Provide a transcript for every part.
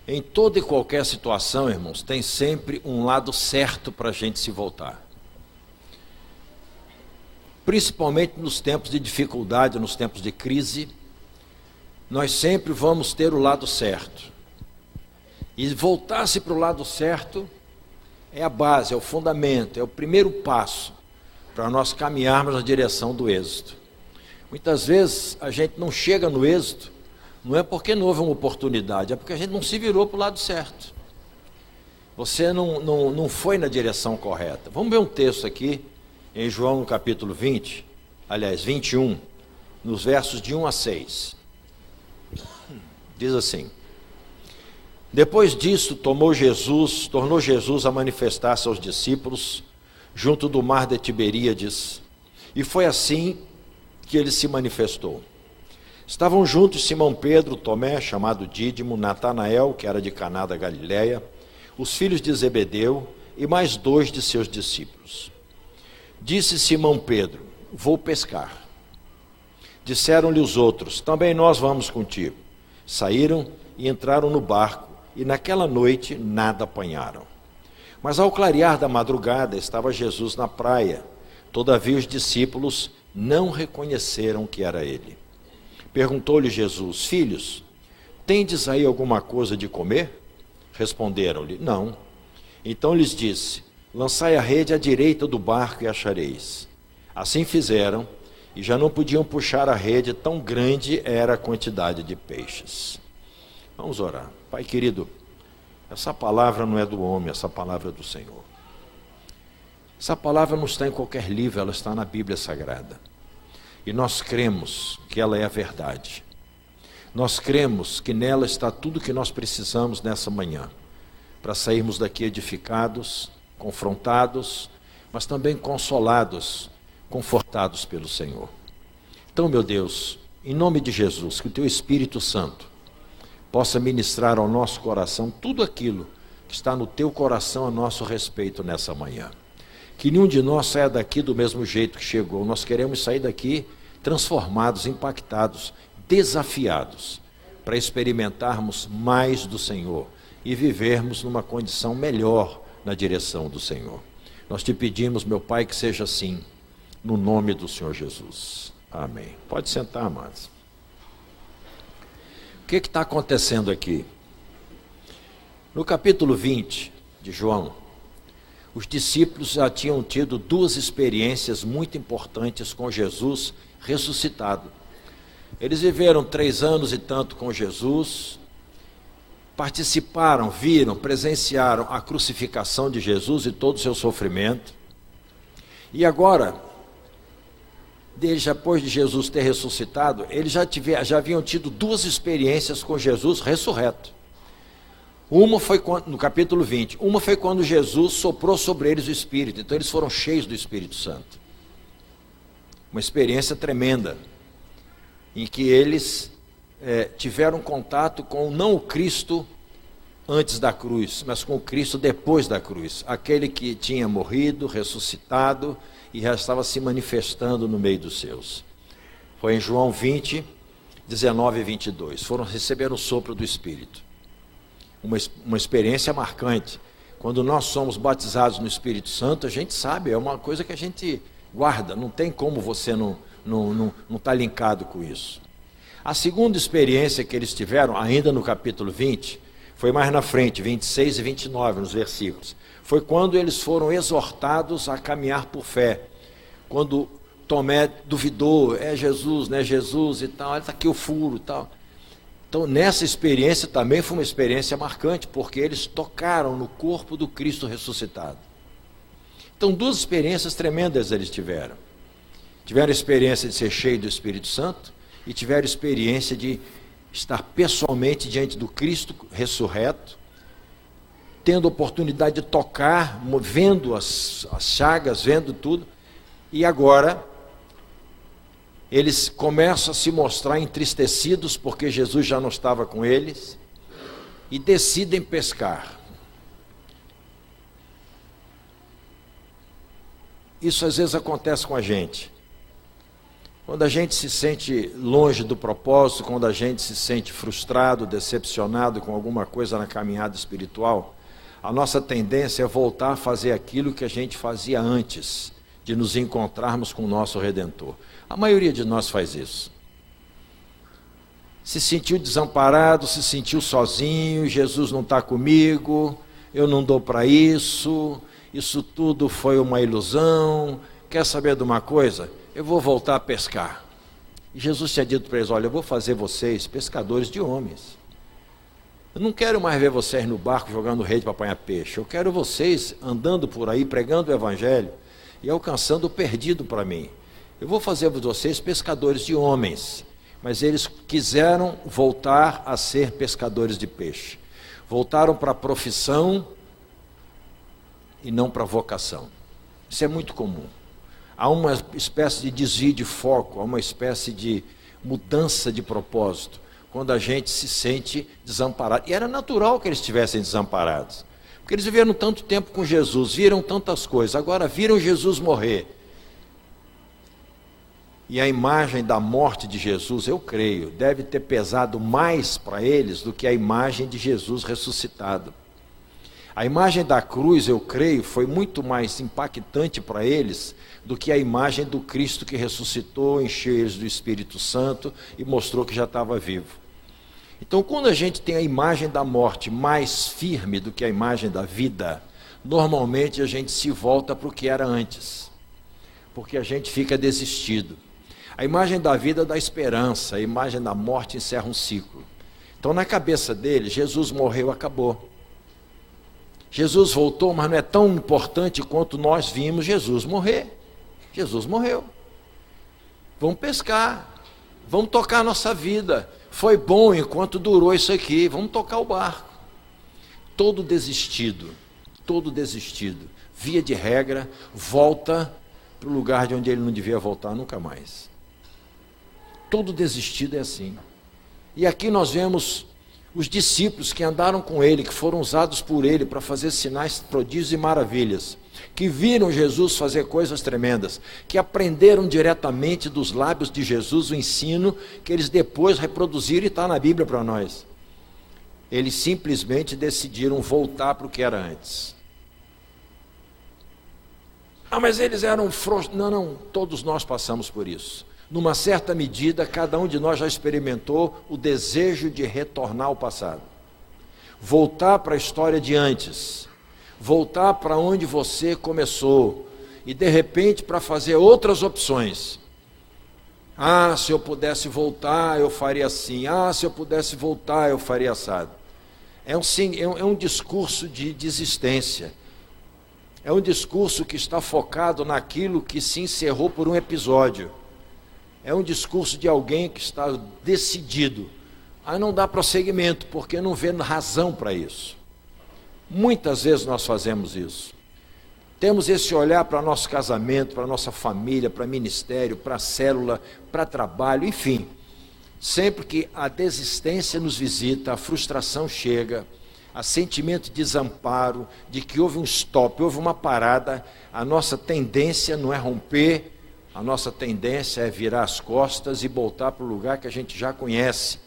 Em toda e qualquer situação, irmãos, tem sempre um lado certo para a gente se voltar. Principalmente nos tempos de dificuldade, nos tempos de crise, nós sempre vamos ter o lado certo. E voltar-se para o lado certo é a base, é o fundamento, é o primeiro passo para nós caminharmos na direção do êxito. Muitas vezes a gente não chega no êxito, não é porque não houve uma oportunidade, é porque a gente não se virou para o lado certo. Você não foi na direção correta. Vamos ver um texto aqui, em João no capítulo 21, nos versos de 1 a 6. Diz assim: Depois disso, tornou Jesus a manifestar-se aos discípulos junto do mar de Tiberíades, e foi assim que ele se manifestou. Estavam juntos Simão Pedro, Tomé, chamado Dídimo, Natanael, que era de Caná da Galileia, os filhos de Zebedeu e mais 2 de seus discípulos. Disse Simão Pedro: Vou pescar. Disseram-lhe os outros: Também nós vamos contigo. Saíram e entraram no barco, e naquela noite nada apanharam. Mas ao clarear da madrugada estava Jesus na praia. Todavia os discípulos não reconheceram que era ele. Perguntou-lhe Jesus: Filhos, tendes aí alguma coisa de comer? Responderam-lhe: Não. Então lhes disse: Lançai a rede à direita do barco e achareis. Assim fizeram, e já não podiam puxar a rede, tão grande era a quantidade de peixes. Vamos orar. Pai querido, essa palavra não é do homem, essa palavra é do Senhor. Essa palavra não está em qualquer livro, ela está na Bíblia Sagrada. E nós cremos que ela é a verdade. Nós cremos que nela está tudo o que nós precisamos nessa manhã, para sairmos daqui edificados, confrontados, mas também consolados, confortados pelo Senhor. Então, meu Deus, em nome de Jesus, que o Teu Espírito Santo possa ministrar ao nosso coração tudo aquilo que está no Teu coração a nosso respeito nessa manhã. Que nenhum de nós saia daqui do mesmo jeito que chegou. Nós queremos sair daqui transformados, impactados, desafiados, para experimentarmos mais do Senhor e vivermos numa condição melhor na direção do Senhor. Nós te pedimos, meu Pai, que seja assim, no nome do Senhor Jesus. Amém. Pode sentar, amados. O que está acontecendo aqui? No capítulo 20 de João, os discípulos já tinham tido 2 experiências muito importantes com Jesus ressuscitado. Eles viveram 3 anos e tanto com Jesus, participaram, viram, presenciaram a crucificação de Jesus e todo o seu sofrimento. E agora, depois de Jesus ter ressuscitado, eles já haviam tido 2 experiências com Jesus ressurreto. Uma foi no capítulo 20, uma foi quando Jesus soprou sobre eles o Espírito, então eles foram cheios do Espírito Santo. Uma experiência tremenda, em que eles tiveram contato com não o Cristo antes da cruz, mas com o Cristo depois da cruz, aquele que tinha morrido, ressuscitado e já estava se manifestando no meio dos seus. Foi em João 20, 19 e 22, receberam o sopro do Espírito. Uma experiência marcante. Quando nós somos batizados no Espírito Santo, a gente sabe, é uma coisa que a gente guarda, não tem como você não estar linkado com isso. A segunda experiência que eles tiveram, ainda no capítulo 20, foi mais na frente, 26 e 29, nos versículos. Foi quando eles foram exortados a caminhar por fé. Quando Tomé duvidou, é Jesus, não é Jesus e tal, está aqui o furo e tal. Então, nessa experiência também foi uma experiência marcante, porque eles tocaram no corpo do Cristo ressuscitado. Então, 2 experiências tremendas eles tiveram. Tiveram a experiência de ser cheio do Espírito Santo e tiveram a experiência de estar pessoalmente diante do Cristo ressurreto, tendo a oportunidade de tocar, vendo as chagas, vendo tudo, e agora eles começam a se mostrar entristecidos porque Jesus já não estava com eles e decidem pescar. Isso às vezes acontece com a gente. Quando a gente se sente longe do propósito, quando a gente se sente frustrado, decepcionado com alguma coisa na caminhada espiritual, a nossa tendência é voltar a fazer aquilo que a gente fazia antes de nos encontrarmos com o nosso Redentor. A maioria de nós faz isso. Se sentiu desamparado, se sentiu sozinho, Jesus não está comigo, eu não dou para isso tudo foi uma ilusão. Quer saber de uma coisa? Eu vou voltar a pescar. E Jesus tinha dito para eles, olha, eu vou fazer vocês pescadores de homens. Eu não quero mais ver vocês no barco jogando rede para apanhar peixe. Eu quero vocês andando por aí, pregando o Evangelho e alcançando o perdido para mim. Eu vou fazer vocês pescadores de homens. Mas eles quiseram voltar a ser pescadores de peixe. Voltaram para a profissão e não para a vocação. Isso é muito comum. Há uma espécie de desvio de foco, há uma espécie de mudança de propósito, quando a gente se sente desamparado. E era natural que eles estivessem desamparados, porque eles viveram tanto tempo com Jesus, viram tantas coisas, agora viram Jesus morrer. E a imagem da morte de Jesus, eu creio, deve ter pesado mais para eles do que a imagem de Jesus ressuscitado. A imagem da cruz, eu creio, foi muito mais impactante para eles do que a imagem do Cristo que ressuscitou, encheu eles do Espírito Santo e mostrou que já estava vivo. Então, quando a gente tem a imagem da morte mais firme do que a imagem da vida, normalmente a gente se volta para o que era antes, porque a gente fica desistido. A imagem da vida dá esperança, a imagem da morte encerra um ciclo. Então, na cabeça dele, Jesus morreu, acabou. Jesus voltou, mas não é tão importante quanto nós vimos Jesus morrer. Jesus morreu. Vamos pescar, vamos tocar a nossa vida. Foi bom enquanto durou isso aqui, vamos tocar o barco. Todo desistido, via de regra, volta para o lugar de onde ele não devia voltar nunca mais. Todo desistido é assim. E aqui nós vemos os discípulos que andaram com ele, que foram usados por ele para fazer sinais, prodígios e maravilhas, que viram Jesus fazer coisas tremendas, que aprenderam diretamente dos lábios de Jesus o ensino que eles depois reproduziram e está na Bíblia para nós. Eles simplesmente decidiram voltar para o que era antes. Ah, mas eles eram frouxos. Não, todos nós passamos por isso. Numa certa medida, cada um de nós já experimentou o desejo de retornar ao passado. Voltar para a história de antes. Voltar para onde você começou. E de repente para fazer outras opções. Ah, se eu pudesse voltar, eu faria assim. Ah, se eu pudesse voltar, eu faria assado. É um discurso de desistência. É um discurso que está focado naquilo que se encerrou por um episódio. É um discurso de alguém que está decidido. Aí não dá prosseguimento, porque não vê razão para isso. Muitas vezes nós fazemos isso. Temos esse olhar para nosso casamento, para nossa família, para ministério, para célula, para trabalho, enfim. Sempre que a desistência nos visita, a frustração chega, a sentimento de desamparo, de que houve um stop, houve uma parada, a nossa tendência não é romper, a nossa tendência é virar as costas e voltar para o lugar que a gente já conhece,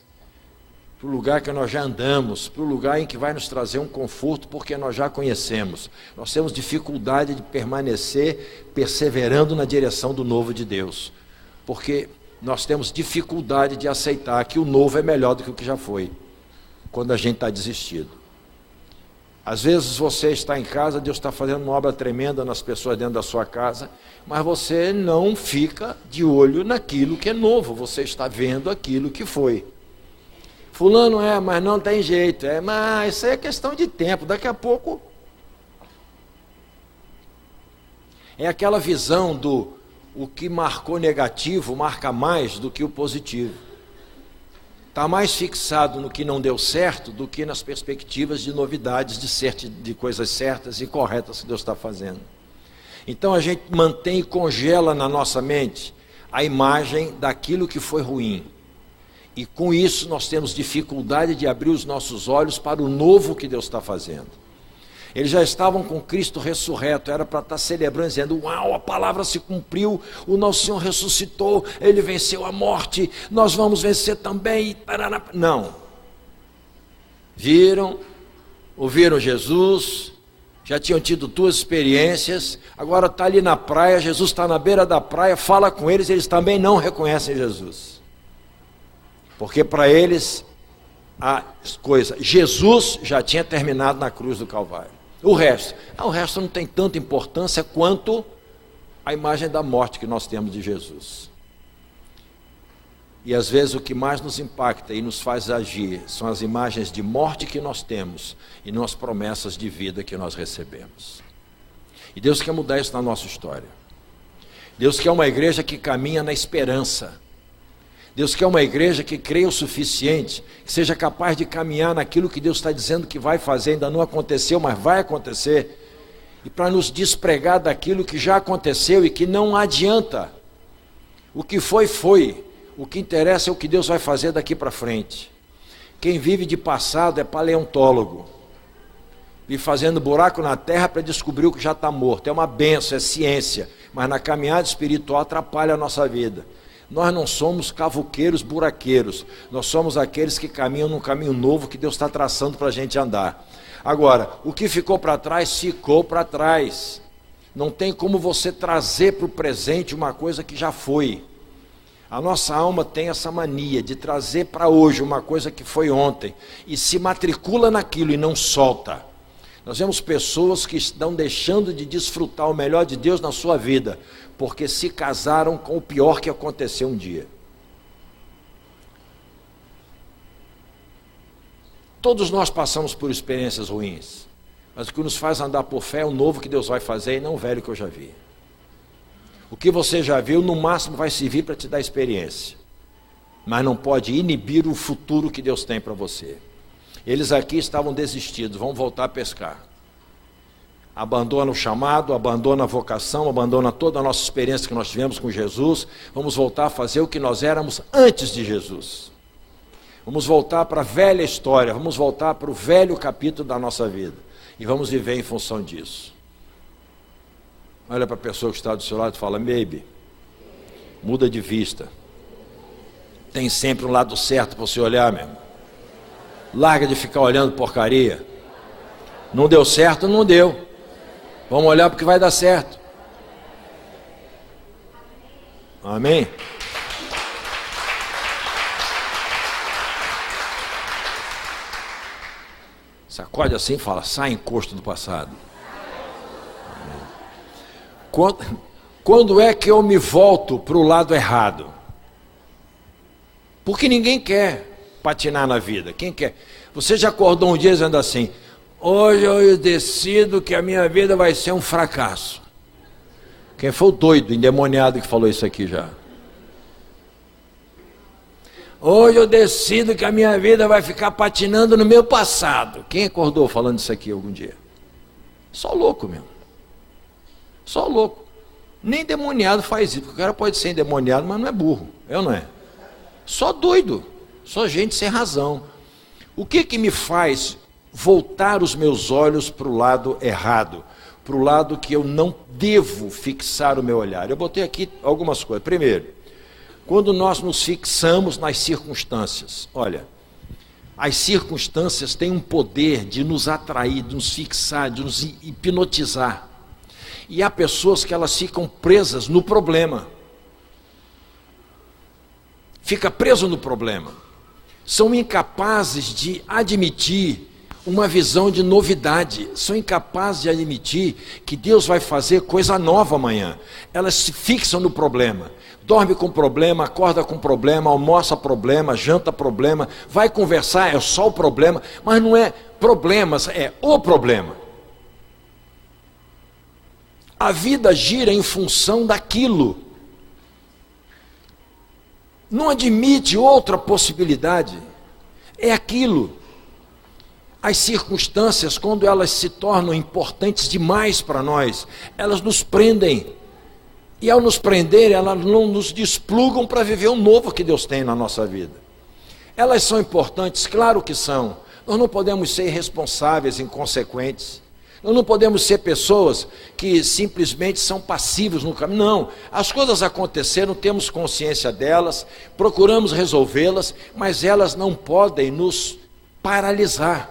para o lugar que nós já andamos, para o lugar em que vai nos trazer um conforto, porque nós já conhecemos. Nós temos dificuldade de permanecer perseverando na direção do novo de Deus, porque nós temos dificuldade de aceitar que o novo é melhor do que o que já foi, quando a gente está desistido. Às vezes você está em casa, Deus está fazendo uma obra tremenda nas pessoas dentro da sua casa, mas você não fica de olho naquilo que é novo, você está vendo aquilo que foi. Fulano mas não tem jeito, mas isso é questão de tempo, daqui a pouco. É aquela visão do o que marcou negativo marca mais do que o positivo. Está mais fixado no que não deu certo do que nas perspectivas de novidades, de coisas certas e corretas que Deus está fazendo. Então a gente mantém e congela na nossa mente a imagem daquilo que foi ruim. E com isso nós temos dificuldade de abrir os nossos olhos para o novo que Deus está fazendo. Eles já estavam com Cristo ressurreto, era para estar celebrando, dizendo: uau, a palavra se cumpriu, o nosso Senhor ressuscitou, Ele venceu a morte, nós vamos vencer também. Não. Ouviram Jesus, já tinham tido 2 experiências, agora está ali na praia, Jesus está na beira da praia, fala com eles também não reconhecem Jesus. Porque para eles, Jesus já tinha terminado na cruz do Calvário. O resto não tem tanta importância quanto a imagem da morte que nós temos de Jesus. E às vezes o que mais nos impacta e nos faz agir são as imagens de morte que nós temos e não as promessas de vida que nós recebemos. E Deus quer mudar isso na nossa história. Deus quer uma igreja que caminha na esperança. Deus quer uma igreja que creia o suficiente, que seja capaz de caminhar naquilo que Deus está dizendo que vai fazer, ainda não aconteceu, mas vai acontecer, e para nos despregar daquilo que já aconteceu e que não adianta. O que foi, o que interessa é o que Deus vai fazer daqui para frente. Quem vive de passado é paleontólogo, vive fazendo buraco na terra para descobrir o que já está morto. É uma benção, é ciência, mas na caminhada espiritual atrapalha a nossa vida. Nós não somos cavuqueiros, buraqueiros. Nós somos aqueles que caminham num caminho novo que Deus está traçando para a gente andar. Agora, o que ficou para trás, ficou para trás. Não tem como você trazer para o presente uma coisa que já foi. A nossa alma tem essa mania de trazer para hoje uma coisa que foi ontem. E se matricula naquilo e não solta. Nós vemos pessoas que estão deixando de desfrutar o melhor de Deus na sua vida, porque se casaram com o pior que aconteceu um dia. Todos nós passamos por experiências ruins, mas o que nos faz andar por fé é o novo que Deus vai fazer e não o velho que eu já vi. O que você já viu, no máximo vai servir para te dar experiência, mas não pode inibir o futuro que Deus tem para você. Eles aqui estavam desistidos, vão voltar a pescar. Abandona o chamado, abandona a vocação, abandona toda a nossa experiência que nós tivemos com Jesus. Vamos voltar a fazer o que nós éramos antes de Jesus. Vamos voltar para a velha história, vamos voltar para o velho capítulo da nossa vida. E vamos viver em função disso. Olha para a pessoa que está do seu lado e fala: baby, muda de vista. Tem sempre um lado certo para você olhar, meu irmão. Larga de ficar olhando porcaria. Não deu certo, não deu. Vamos olhar porque vai dar certo. Amém? Sacode assim e fala: sai encosto do passado. Quando é que eu me volto para o lado errado? Porque ninguém quer patinar na vida. Quem quer? Você já acordou um dia dizendo assim: hoje eu decido que a minha vida vai ser um fracasso. Quem foi o doido, endemoniado que falou isso aqui já? Hoje eu decido que a minha vida vai ficar patinando no meu passado. Quem acordou falando isso aqui algum dia? Só louco mesmo. Só louco. Nem endemoniado faz isso, porque o cara pode ser endemoniado, mas não é burro. É ou não é? Só doido. Só gente sem razão. O que me faz voltar os meus olhos para o lado errado? Para o lado que eu não devo fixar o meu olhar? Eu botei aqui algumas coisas. Primeiro, quando nós nos fixamos nas circunstâncias. Olha, as circunstâncias têm um poder de nos atrair, de nos fixar, de nos hipnotizar. E há pessoas que elas ficam presas no problema. Fica preso no problema. São incapazes de admitir uma visão de novidade. São incapazes de admitir que Deus vai fazer coisa nova amanhã. Elas se fixam no problema. Dorme com problema, acorda com problema, almoça problema, janta problema, vai conversar, é só o problema, mas não é problemas, é o problema. A vida gira em função daquilo. Não admite outra possibilidade. É aquilo. As circunstâncias, quando elas se tornam importantes demais para nós, elas nos prendem. E ao nos prender, elas não nos desplugam para viver o novo que Deus tem na nossa vida. Elas são importantes, claro que são. Nós não podemos ser irresponsáveis, inconsequentes. Nós não podemos ser pessoas que simplesmente são passivos no caminho. Não, as coisas aconteceram, temos consciência delas, procuramos resolvê-las, mas elas não podem nos paralisar.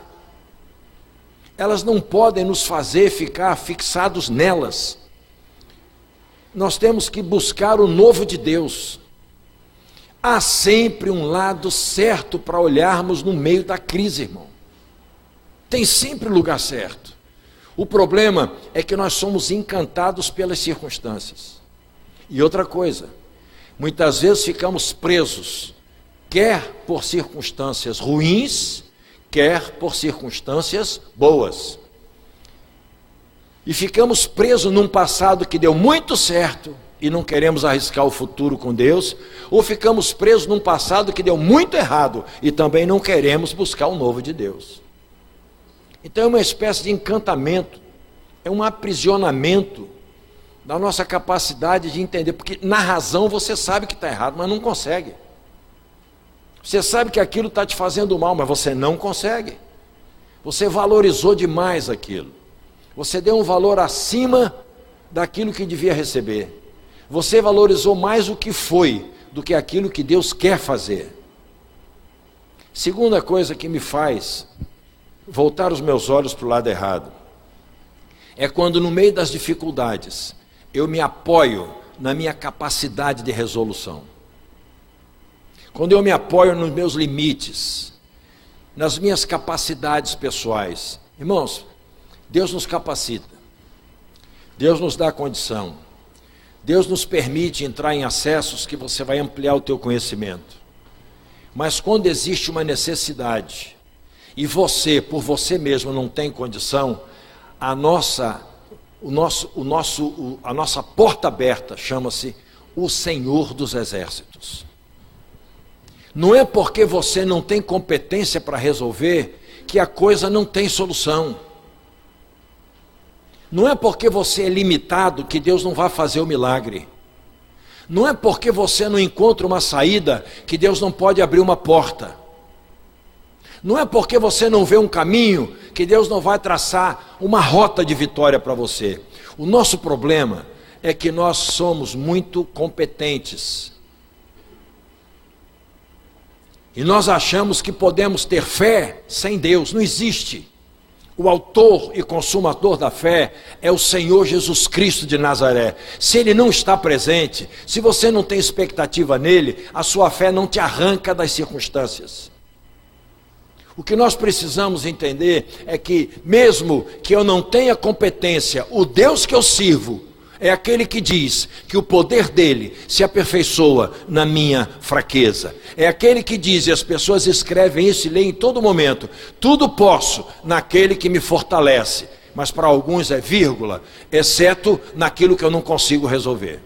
Elas não podem nos fazer ficar fixados nelas. Nós temos que buscar o novo de Deus. Há sempre um lado certo para olharmos no meio da crise, irmão. Tem sempre lugar certo. O problema é que nós somos encantados pelas circunstâncias. E outra coisa, muitas vezes ficamos presos, quer por circunstâncias ruins, quer por circunstâncias boas. E ficamos presos num passado que deu muito certo e não queremos arriscar o futuro com Deus, ou ficamos presos num passado que deu muito errado e também não queremos buscar o novo de Deus. Então é uma espécie de encantamento, é um aprisionamento da nossa capacidade de entender, porque na razão você sabe que está errado, mas não consegue. Você sabe que aquilo está te fazendo mal, mas você não consegue. Você valorizou demais aquilo. Você deu um valor acima daquilo que devia receber. Você valorizou mais o que foi do que aquilo que Deus quer fazer. Segunda coisa que me faz voltar os meus olhos para o lado errado é quando no meio das dificuldades eu me apoio na minha capacidade de resolução. Quando eu me apoio nos meus limites, nas minhas capacidades pessoais. Irmãos, Deus nos capacita, Deus nos dá condição, Deus nos permite entrar em acessos que você vai ampliar o teu conhecimento. Mas quando existe uma necessidade e você, por você mesmo, não tem condição, a nossa porta aberta chama-se o Senhor dos Exércitos. Não é porque você não tem competência para resolver que a coisa não tem solução. Não é porque você é limitado que Deus não vai fazer o milagre. Não é porque você não encontra uma saída que Deus não pode abrir uma porta. Não é porque você não vê um caminho que Deus não vai traçar uma rota de vitória para você. O nosso problema é que nós somos muito competentes. E nós achamos que podemos ter fé sem Deus. Não existe. O autor e consumador da fé é o Senhor Jesus Cristo de Nazaré. Se Ele não está presente, se você não tem expectativa nele, a sua fé não te arranca das circunstâncias. O que nós precisamos entender é que, mesmo que eu não tenha competência, o Deus que eu sirvo é aquele que diz que o poder dele se aperfeiçoa na minha fraqueza. É aquele que diz, e as pessoas escrevem isso e leem em todo momento, tudo posso naquele que me fortalece. Mas para alguns é vírgula, exceto naquilo que eu não consigo resolver.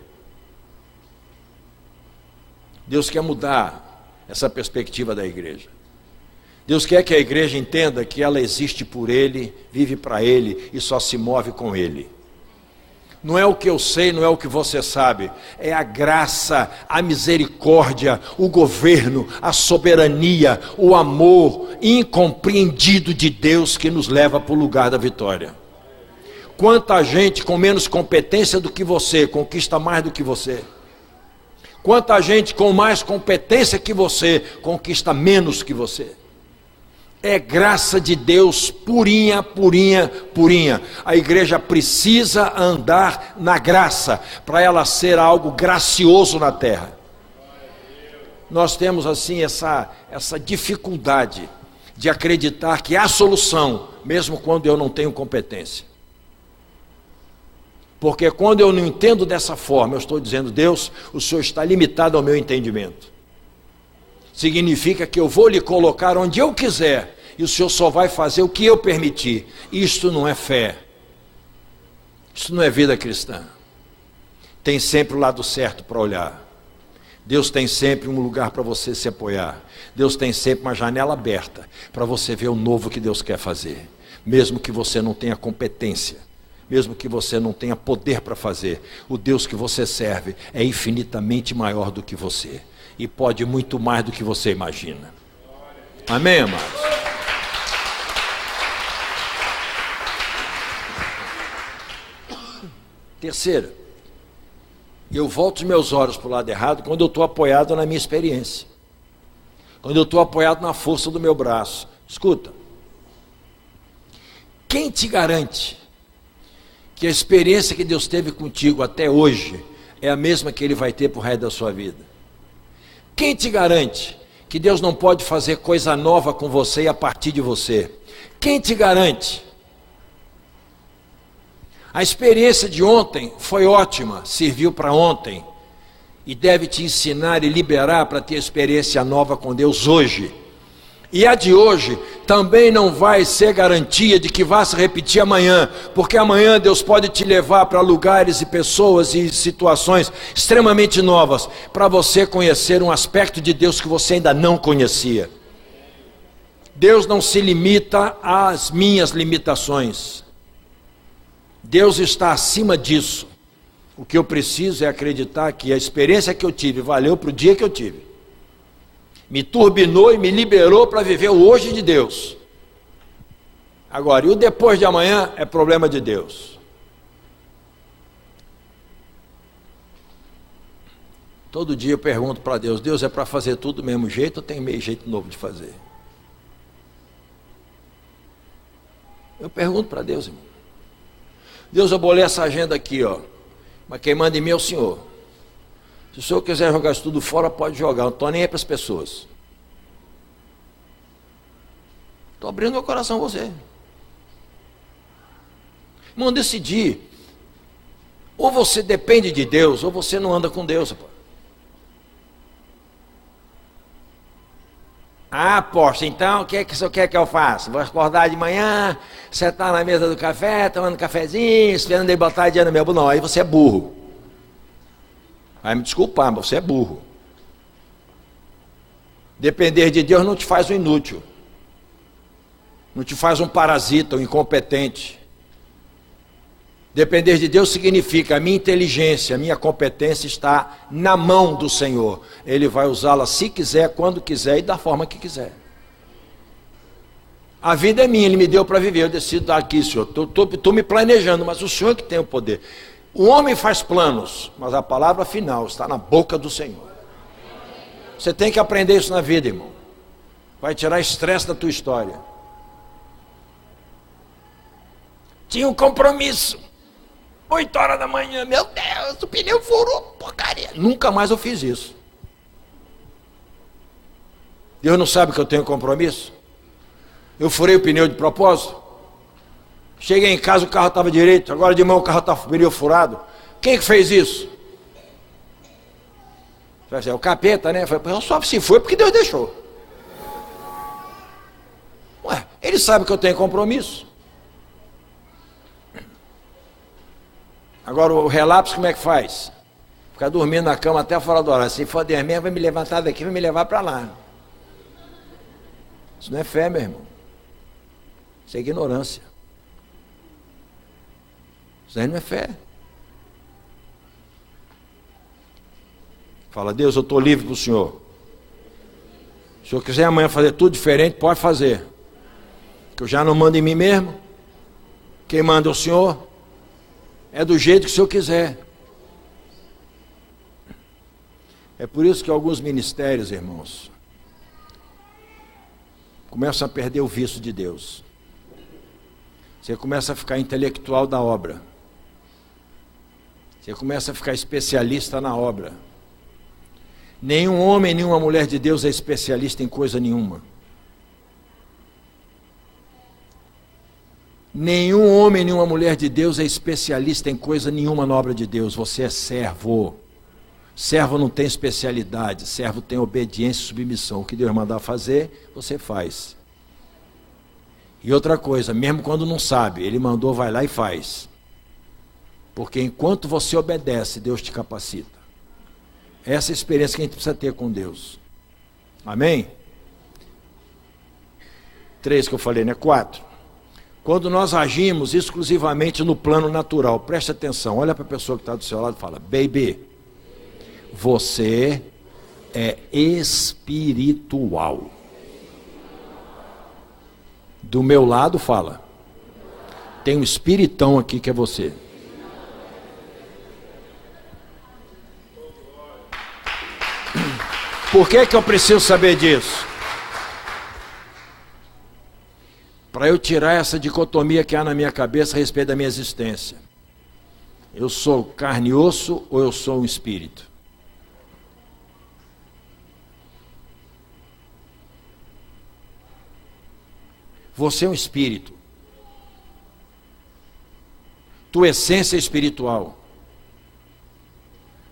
Deus quer mudar essa perspectiva da igreja. Deus quer que a igreja entenda que ela existe por Ele, vive para Ele e só se move com Ele. Não é o que eu sei, não é o que você sabe, é a graça, a misericórdia, o governo, a soberania, o amor incompreendido de Deus que nos leva para o lugar da vitória. Quanta gente com menos competência do que você conquista mais do que você. Quanta gente com mais competência que você conquista menos que você. É graça de Deus purinha, purinha, purinha. A igreja precisa andar na graça para ela ser algo gracioso na terra. Nós temos assim essa dificuldade de acreditar que há solução, mesmo quando eu não tenho competência. Porque quando eu não entendo dessa forma, eu estou dizendo, Deus, o Senhor está limitado ao meu entendimento. Significa que eu vou lhe colocar onde eu quiser e o Senhor só vai fazer o que eu permitir. Isto não é fé. Isto não é vida cristã. Tem sempre o lado certo para olhar. Deus tem sempre um lugar para você se apoiar. Deus tem sempre uma janela aberta para você ver o novo que Deus quer fazer. Mesmo que você não tenha competência, mesmo que você não tenha poder para fazer, o Deus que você serve é infinitamente maior do que você. E pode muito mais do que você imagina. Amém, amados? Terceira, eu volto os meus olhos para o lado errado quando eu estou apoiado na minha experiência. Quando eu estou apoiado na força do meu braço. Escuta, quem te garante que a experiência que Deus teve contigo até hoje é a mesma que Ele vai ter para o resto da sua vida? Quem te garante que Deus não pode fazer coisa nova com você e a partir de você? Quem te garante? A experiência de ontem foi ótima, serviu para ontem, e deve te ensinar e liberar para ter experiência nova com Deus hoje. E a de hoje também não vai ser garantia de que vá se repetir amanhã, porque amanhã Deus pode te levar para lugares e pessoas e situações extremamente novas, para você conhecer um aspecto de Deus que você ainda não conhecia. Deus não se limita às minhas limitações. Deus está acima disso. O que eu preciso é acreditar que a experiência que eu tive valeu para o dia que eu tive. Me turbinou e me liberou para viver o hoje de Deus. Agora, e o depois de amanhã é problema de Deus. Todo dia eu pergunto para Deus: Deus, é para fazer tudo do mesmo jeito ou tem meio jeito novo de fazer? Eu pergunto para Deus, irmão. Deus, eu bolei essa agenda aqui, ó. Mas quem manda em mim é o Senhor. Se o Senhor quiser jogar isso tudo fora, pode jogar. Eu não estou nem aí para as pessoas. Estou abrindo meu coração a você. Irmão, decidir. Ou você depende de Deus, ou você não anda com Deus. Rapaz. Ah, poxa, então o que é que o senhor quer que eu faça? Vou acordar de manhã, sentar na mesa do café, tomando um cafezinho, esperando ele botar dinheiro no meu bolso. Não, aí você é burro. Vai me desculpar, mas você é burro. Depender de Deus não te faz um inútil. Não te faz um parasita, um incompetente. Depender de Deus significa a minha inteligência, a minha competência está na mão do Senhor. Ele vai usá-la se quiser, quando quiser e da forma que quiser. A vida é minha, Ele me deu para viver, eu decido dar aqui, Senhor. Estou me planejando, mas o Senhor que tem o poder. O homem faz planos, mas a palavra final está na boca do Senhor. Você tem que aprender isso na vida, irmão. Vai tirar estresse da tua história. Tinha um compromisso. 8 horas da manhã, meu Deus, o pneu furou, porcaria. Nunca mais eu fiz isso. Deus não sabe que eu tenho compromisso? Eu furei o pneu de propósito. Cheguei em casa, o carro estava direito, agora de manhã o carro está com o pneu furado. Quem que fez isso? Vai ser o capeta, né? Eu só se foi porque Deus deixou. Ué, ele sabe que eu tenho compromisso. Agora o relapso como é que faz? Ficar dormindo na cama até fora do horário. Se for dormir, vai me levantar daqui, vai me levar para lá. Isso não é fé, meu irmão. Isso é ignorância. Isso aí não é fé. Fala, Deus, eu estou livre para o Senhor. Se o Senhor quiser amanhã fazer tudo diferente, pode fazer. Que eu já não mando em mim mesmo. Quem manda é o Senhor. É do jeito que o Senhor quiser. É por isso que alguns ministérios, irmãos, começam a perder o vício de Deus. Você começa a ficar intelectual da obra. Você começa a ficar especialista na obra. Nenhum homem, nenhuma mulher de Deus é especialista em coisa nenhuma. Nenhum homem, nenhuma mulher de Deus é especialista em coisa nenhuma na obra de Deus. Você é servo. Servo não tem especialidade. Servo tem obediência e submissão. O que Deus mandar fazer, você faz. E outra coisa, mesmo quando não sabe, Ele mandou, vai lá e faz. Porque enquanto você obedece, Deus te capacita. Essa é a experiência que a gente precisa ter com Deus. Amém? 3 que eu falei, né? 4. Quando nós agimos exclusivamente no plano natural, preste atenção, olha para a pessoa que está do seu lado e fala, baby, você é espiritual. Do meu lado fala, tem um espiritão aqui que é você. Por que eu preciso saber disso? Para eu tirar essa dicotomia que há na minha cabeça a respeito da minha existência. Eu sou carne e osso ou eu sou um espírito? Você é um espírito. Tua essência é espiritual.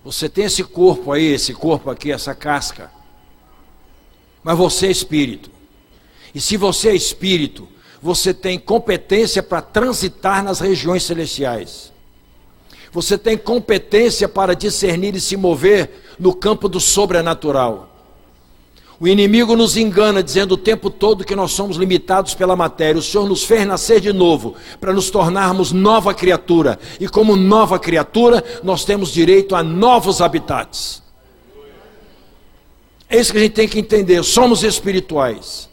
Você tem esse corpo aí, esse corpo aqui, essa casca. Mas você é espírito. E se você é espírito, você tem competência para transitar nas regiões celestiais. Você tem competência para discernir e se mover no campo do sobrenatural. O inimigo nos engana dizendo o tempo todo que nós somos limitados pela matéria. O Senhor nos fez nascer de novo para nos tornarmos nova criatura. E como nova criatura, nós temos direito a novos habitats. É isso que a gente tem que entender. Somos espirituais.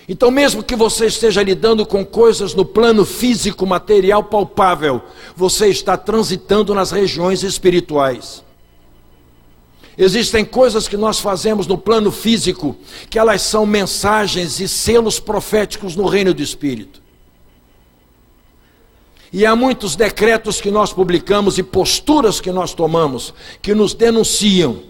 Então, mesmo que você esteja lidando com coisas no plano físico, material, palpável, você está transitando nas regiões espirituais. Existem coisas que nós fazemos no plano físico, que elas são mensagens e selos proféticos no reino do Espírito. E há muitos decretos que nós publicamos e posturas que nós tomamos, que nos denunciam.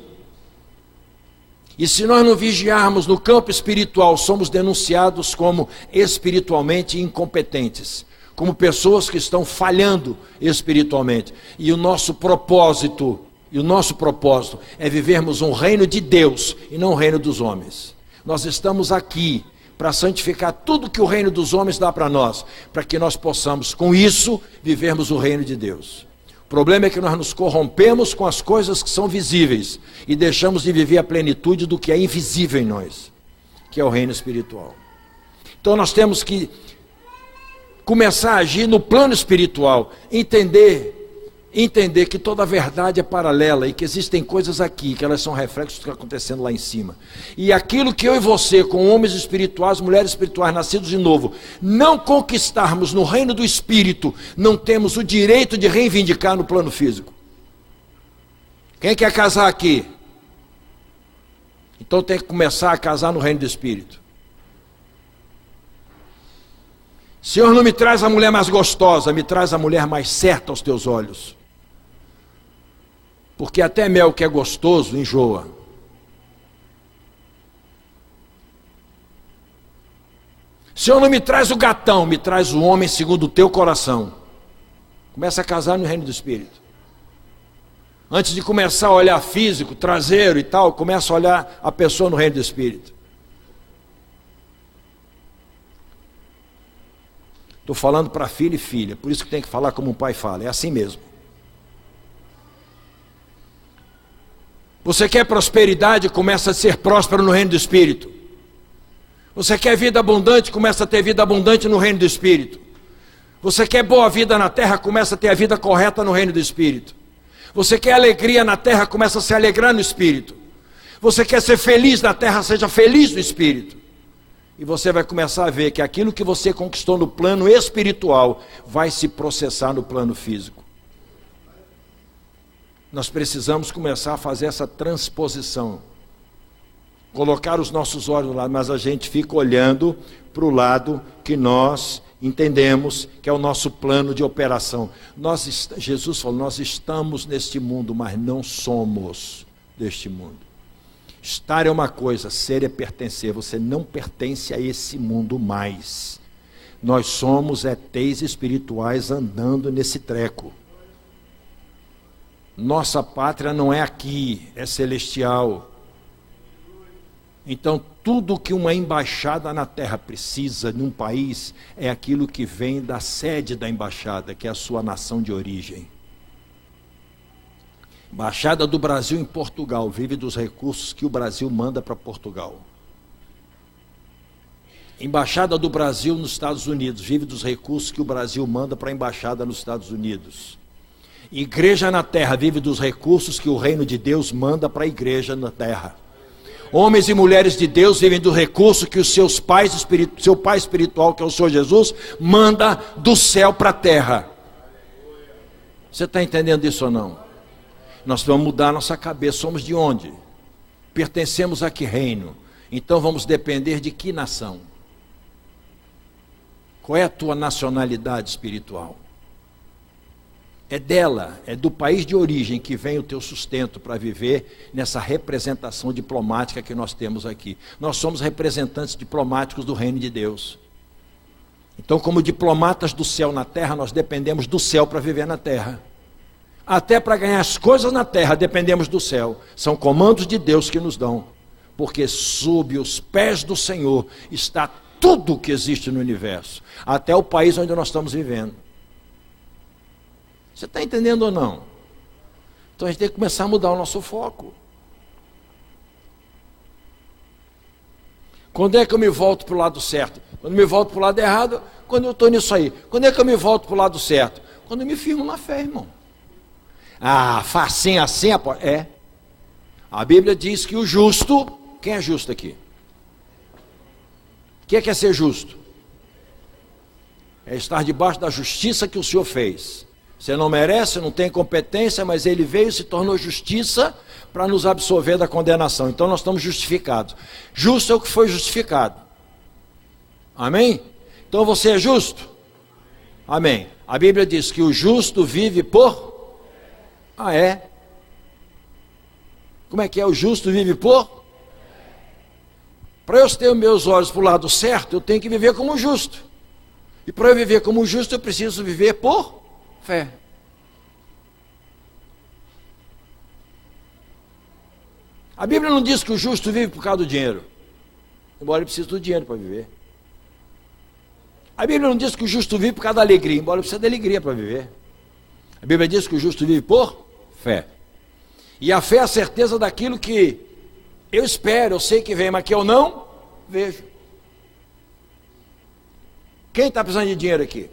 E se nós não vigiarmos no campo espiritual, somos denunciados como espiritualmente incompetentes, como pessoas que estão falhando espiritualmente. E o nosso propósito é vivermos um reino de Deus e não um reino dos homens. Nós estamos aqui para santificar tudo que o reino dos homens dá para nós, para que nós possamos, com isso, vivermos o reino de Deus. O problema é que nós nos corrompemos com as coisas que são visíveis e deixamos de viver a plenitude do que é invisível em nós, que é o reino espiritual. Então nós temos que começar a agir no plano espiritual, entender que toda a verdade é paralela e que existem coisas aqui, que elas são reflexos do que está acontecendo lá em cima. E aquilo que eu e você, com homens espirituais, mulheres espirituais, nascidos de novo, não conquistarmos no reino do Espírito, não temos o direito de reivindicar no plano físico. Quem quer casar aqui? Então tem que começar a casar no reino do Espírito. Senhor, não me traz a mulher mais gostosa, me traz a mulher mais certa aos teus olhos. Porque até mel que é gostoso enjoa. Senhor, não me traz o gatão, me traz o homem segundo o teu coração. Começa a casar no reino do Espírito. Antes de começar a olhar físico, traseiro e tal, começa a olhar a pessoa no reino do Espírito. Estou falando para filho e filha, por isso que tem que falar como um pai fala, é assim mesmo. Você quer prosperidade, começa a ser próspero no reino do Espírito. Você quer vida abundante, começa a ter vida abundante no reino do Espírito. Você quer boa vida na terra, começa a ter a vida correta no reino do Espírito. Você quer alegria na terra, começa a se alegrar no Espírito. Você quer ser feliz na terra, seja feliz no Espírito. E você vai começar a ver que aquilo que você conquistou no plano espiritual vai se processar no plano físico. Nós precisamos começar a fazer essa transposição. Colocar os nossos olhos lá, mas a gente fica olhando para o lado que nós entendemos que é o nosso plano de operação. Jesus falou, nós estamos neste mundo, mas não somos deste mundo. Estar é uma coisa, ser é pertencer. Você não pertence a esse mundo mais. Nós somos ETs espirituais andando nesse treco. Nossa pátria não é aqui, é celestial. Então, tudo que uma embaixada na terra precisa num país é aquilo que vem da sede da embaixada, que é a sua nação de origem. Embaixada do Brasil em Portugal vive dos recursos que o Brasil manda para Portugal. Embaixada do Brasil nos Estados Unidos vive dos recursos que o Brasil manda para a embaixada nos Estados Unidos. Igreja na terra vive dos recursos que o reino de Deus manda para a igreja na terra. Homens e mulheres de Deus vivem do recurso que os seus pais seu pai espiritual, que é o Senhor Jesus, manda do céu para a terra. Você está entendendo isso ou não? Nós vamos mudar nossa cabeça. Somos de onde? Pertencemos a que reino? Então vamos depender de que nação? Qual é a tua nacionalidade espiritual? É dela, é do país de origem que vem o teu sustento para viver nessa representação diplomática que nós temos aqui. Nós somos representantes diplomáticos do reino de Deus. Então, como diplomatas do céu na terra, nós dependemos do céu para viver na terra. Até para ganhar as coisas na terra, dependemos do céu. São comandos de Deus que nos dão. Porque sob os pés do Senhor está tudo que existe no universo. Até o país onde nós estamos vivendo. Você está entendendo ou não? Então a gente tem que começar a mudar o nosso foco. Quando é que eu me volto para o lado certo? Quando eu me volto para o lado errado, quando eu estou nisso aí. Quando é que eu me volto para o lado certo? Quando eu me firmo na fé, irmão. Ah, facinho assim, é. A Bíblia diz que o justo, quem é justo aqui? O que é ser justo? É estar debaixo da justiça que o Senhor fez. Você não merece, não tem competência, mas Ele veio e se tornou justiça para nos absolver da condenação. Então nós estamos justificados. Justo é o que foi justificado. Amém? Então você é justo? Amém. A Bíblia diz que o justo vive por... Ah, é? Como é que é? O justo vive por... Para eu ter os meus olhos para o lado certo, eu tenho que viver como justo. E para eu viver como justo, eu preciso viver por fé. A Bíblia não diz que o justo vive por causa do dinheiro, embora ele precise do dinheiro para viver. A Bíblia não diz que o justo vive por causa da alegria, embora ele precise da alegria para viver. A Bíblia diz que o justo vive por fé. E a fé é a certeza daquilo que eu espero, eu sei que vem, mas que eu não vejo. Quem está precisando de dinheiro aqui?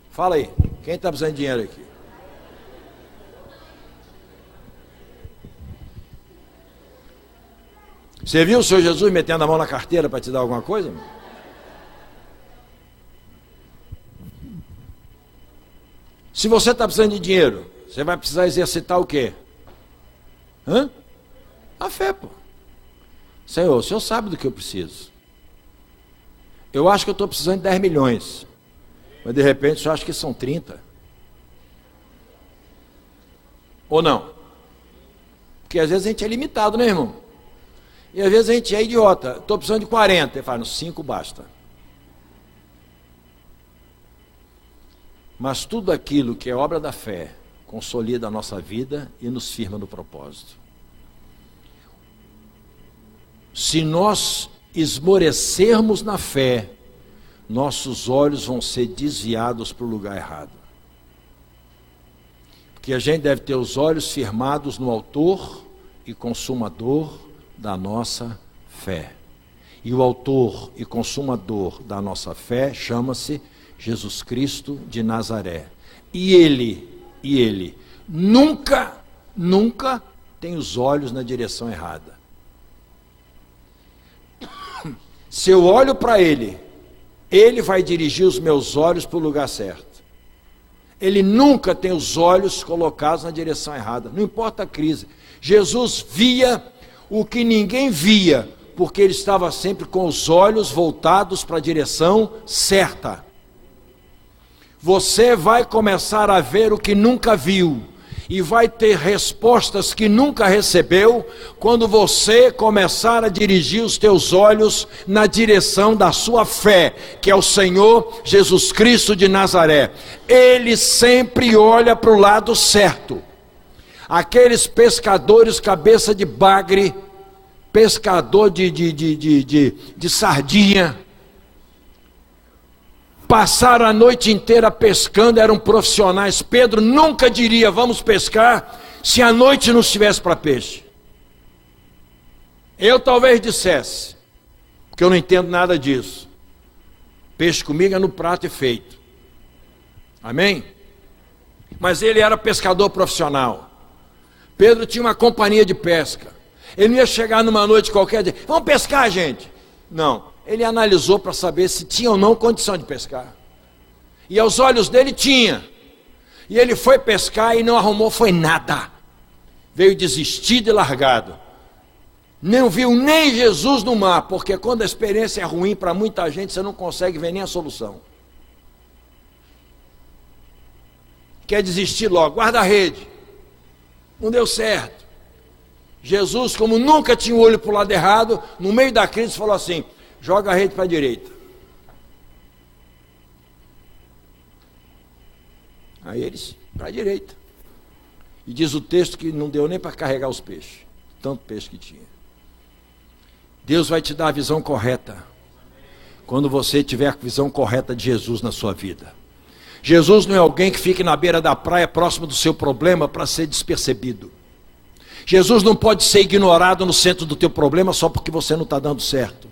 Fala aí, quem está precisando de dinheiro aqui? Você viu o Senhor Jesus metendo a mão na carteira para te dar alguma coisa? Se você está precisando de dinheiro, você vai precisar exercitar o quê? A fé, pô. Senhor, o Senhor sabe do que eu preciso. Eu acho que eu estou precisando de 10 milhões. Mas de repente o Senhor acha que são 30. Ou não? Porque às vezes a gente é limitado, né, irmão? E às vezes a gente é idiota. Estou precisando de 40. Ele fala, 5 basta. Mas tudo aquilo que é obra da fé consolida a nossa vida e nos firma no propósito. Se nós esmorecermos na fé, nossos olhos vão ser desviados para o lugar errado. Porque a gente deve ter os olhos firmados no autor e consumador da nossa fé. E o autor e consumador da nossa fé chama-se Jesus Cristo de Nazaré. E ele nunca tem os olhos na direção errada. Se eu olho para ele vai dirigir os meus olhos para o lugar certo. Ele nunca tem os olhos colocados na direção errada, não importa a crise. Jesus via o que ninguém via, porque ele estava sempre com os olhos voltados para a direção certa. Você vai começar a ver o que nunca viu, e vai ter respostas que nunca recebeu, quando você começar a dirigir os teus olhos na direção da sua fé, que é o Senhor Jesus Cristo de Nazaré. Ele sempre olha para o lado certo. Aqueles pescadores cabeça de bagre, pescador de sardinha, passaram a noite inteira pescando, eram profissionais. Pedro nunca diria, vamos pescar, se a noite não estivesse para peixe. Eu talvez dissesse, porque eu não entendo nada disso. Peixe comigo é no prato e feito. Amém? Mas ele era pescador profissional. Pedro tinha uma companhia de pesca. Ele não ia chegar numa noite qualquer e dizer, vamos pescar, gente. Não. Ele analisou para saber se tinha ou não condição de pescar. E aos olhos dele tinha. E ele foi pescar e não arrumou, foi nada. Veio desistido e largado. Não viu nem Jesus no mar, porque quando a experiência é ruim para muita gente, você não consegue ver nem a solução. Quer desistir logo, guarda a rede. Não deu certo. Jesus, como nunca tinha o olho para o lado errado, no meio da crise falou assim: joga a rede para a direita. Aí eles, para a direita. E diz o texto que não deu nem para carregar os peixes, tanto peixe que tinha. Deus vai te dar a visão correta, quando você tiver a visão correta de Jesus na sua vida. Jesus não é alguém que fique na beira da praia, próximo do seu problema, para ser despercebido. Jesus não pode ser ignorado no centro do teu problema só porque você não está dando certo.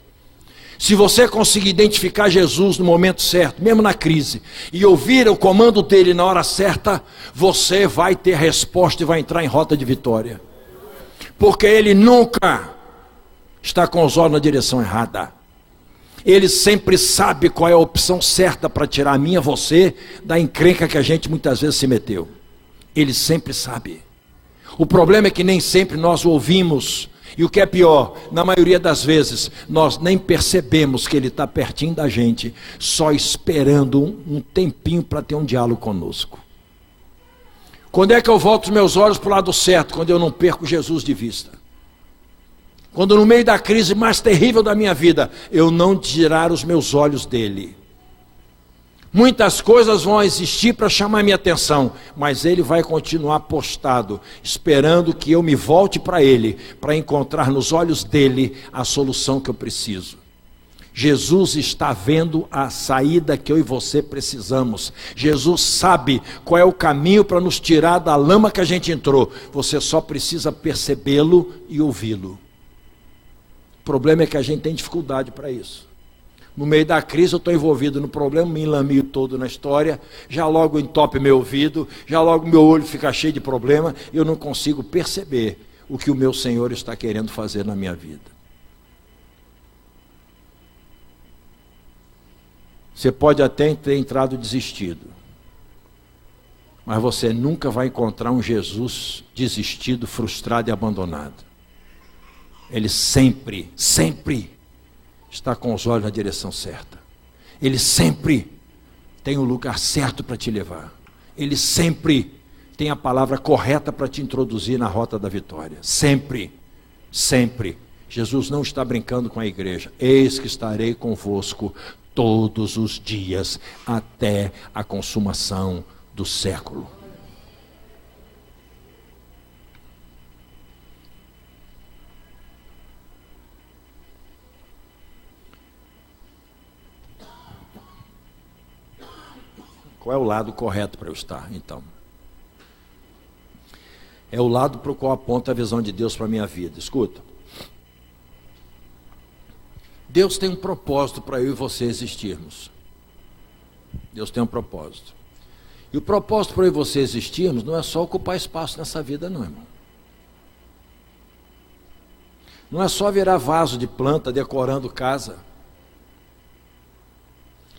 Se você conseguir identificar Jesus no momento certo, mesmo na crise, e ouvir o comando dele na hora certa, você vai ter resposta e vai entrar em rota de vitória. Porque ele nunca está com os olhos na direção errada. Ele sempre sabe qual é a opção certa para tirar a minha, você, da encrenca que a gente muitas vezes se meteu. Ele sempre sabe. O problema é que nem sempre nós o ouvimos. E o que é pior, na maioria das vezes, nós nem percebemos que ele está pertinho da gente, só esperando um tempinho para ter um diálogo conosco. Quando é que eu volto os meus olhos para o lado certo? Quando eu não perco Jesus de vista. Quando no meio da crise mais terrível da minha vida, eu não tirar os meus olhos dele. Muitas coisas vão existir para chamar minha atenção, mas ele vai continuar postado, esperando que eu me volte para ele, para encontrar nos olhos dele a solução que eu preciso. Jesus está vendo a saída que eu e você precisamos. Jesus sabe qual é o caminho para nos tirar da lama que a gente entrou. Você só precisa percebê-lo e ouvi-lo. O problema é que a gente tem dificuldade para isso. No meio da crise eu estou envolvido no problema, me enlamio todo na história, já logo entope meu ouvido, já logo meu olho fica cheio de problema, eu não consigo perceber o que o meu Senhor está querendo fazer na minha vida. Você pode até ter entrado desistido, mas você nunca vai encontrar um Jesus desistido, frustrado e abandonado. Ele sempre, sempre está com os olhos na direção certa. Ele sempre tem o lugar certo para te levar. Ele sempre tem a palavra correta para te introduzir na rota da vitória. Sempre, sempre. Jesus não está brincando com a igreja. Eis que estarei convosco todos os dias, até a consumação do século. Qual é o lado correto para eu estar, então? É o lado para o qual aponta a visão de Deus para a minha vida. Escuta. Deus tem um propósito para eu e você existirmos. Deus tem um propósito. E o propósito para eu e você existirmos não é só ocupar espaço nessa vida, não, irmão. Não é só virar vaso de planta decorando casa.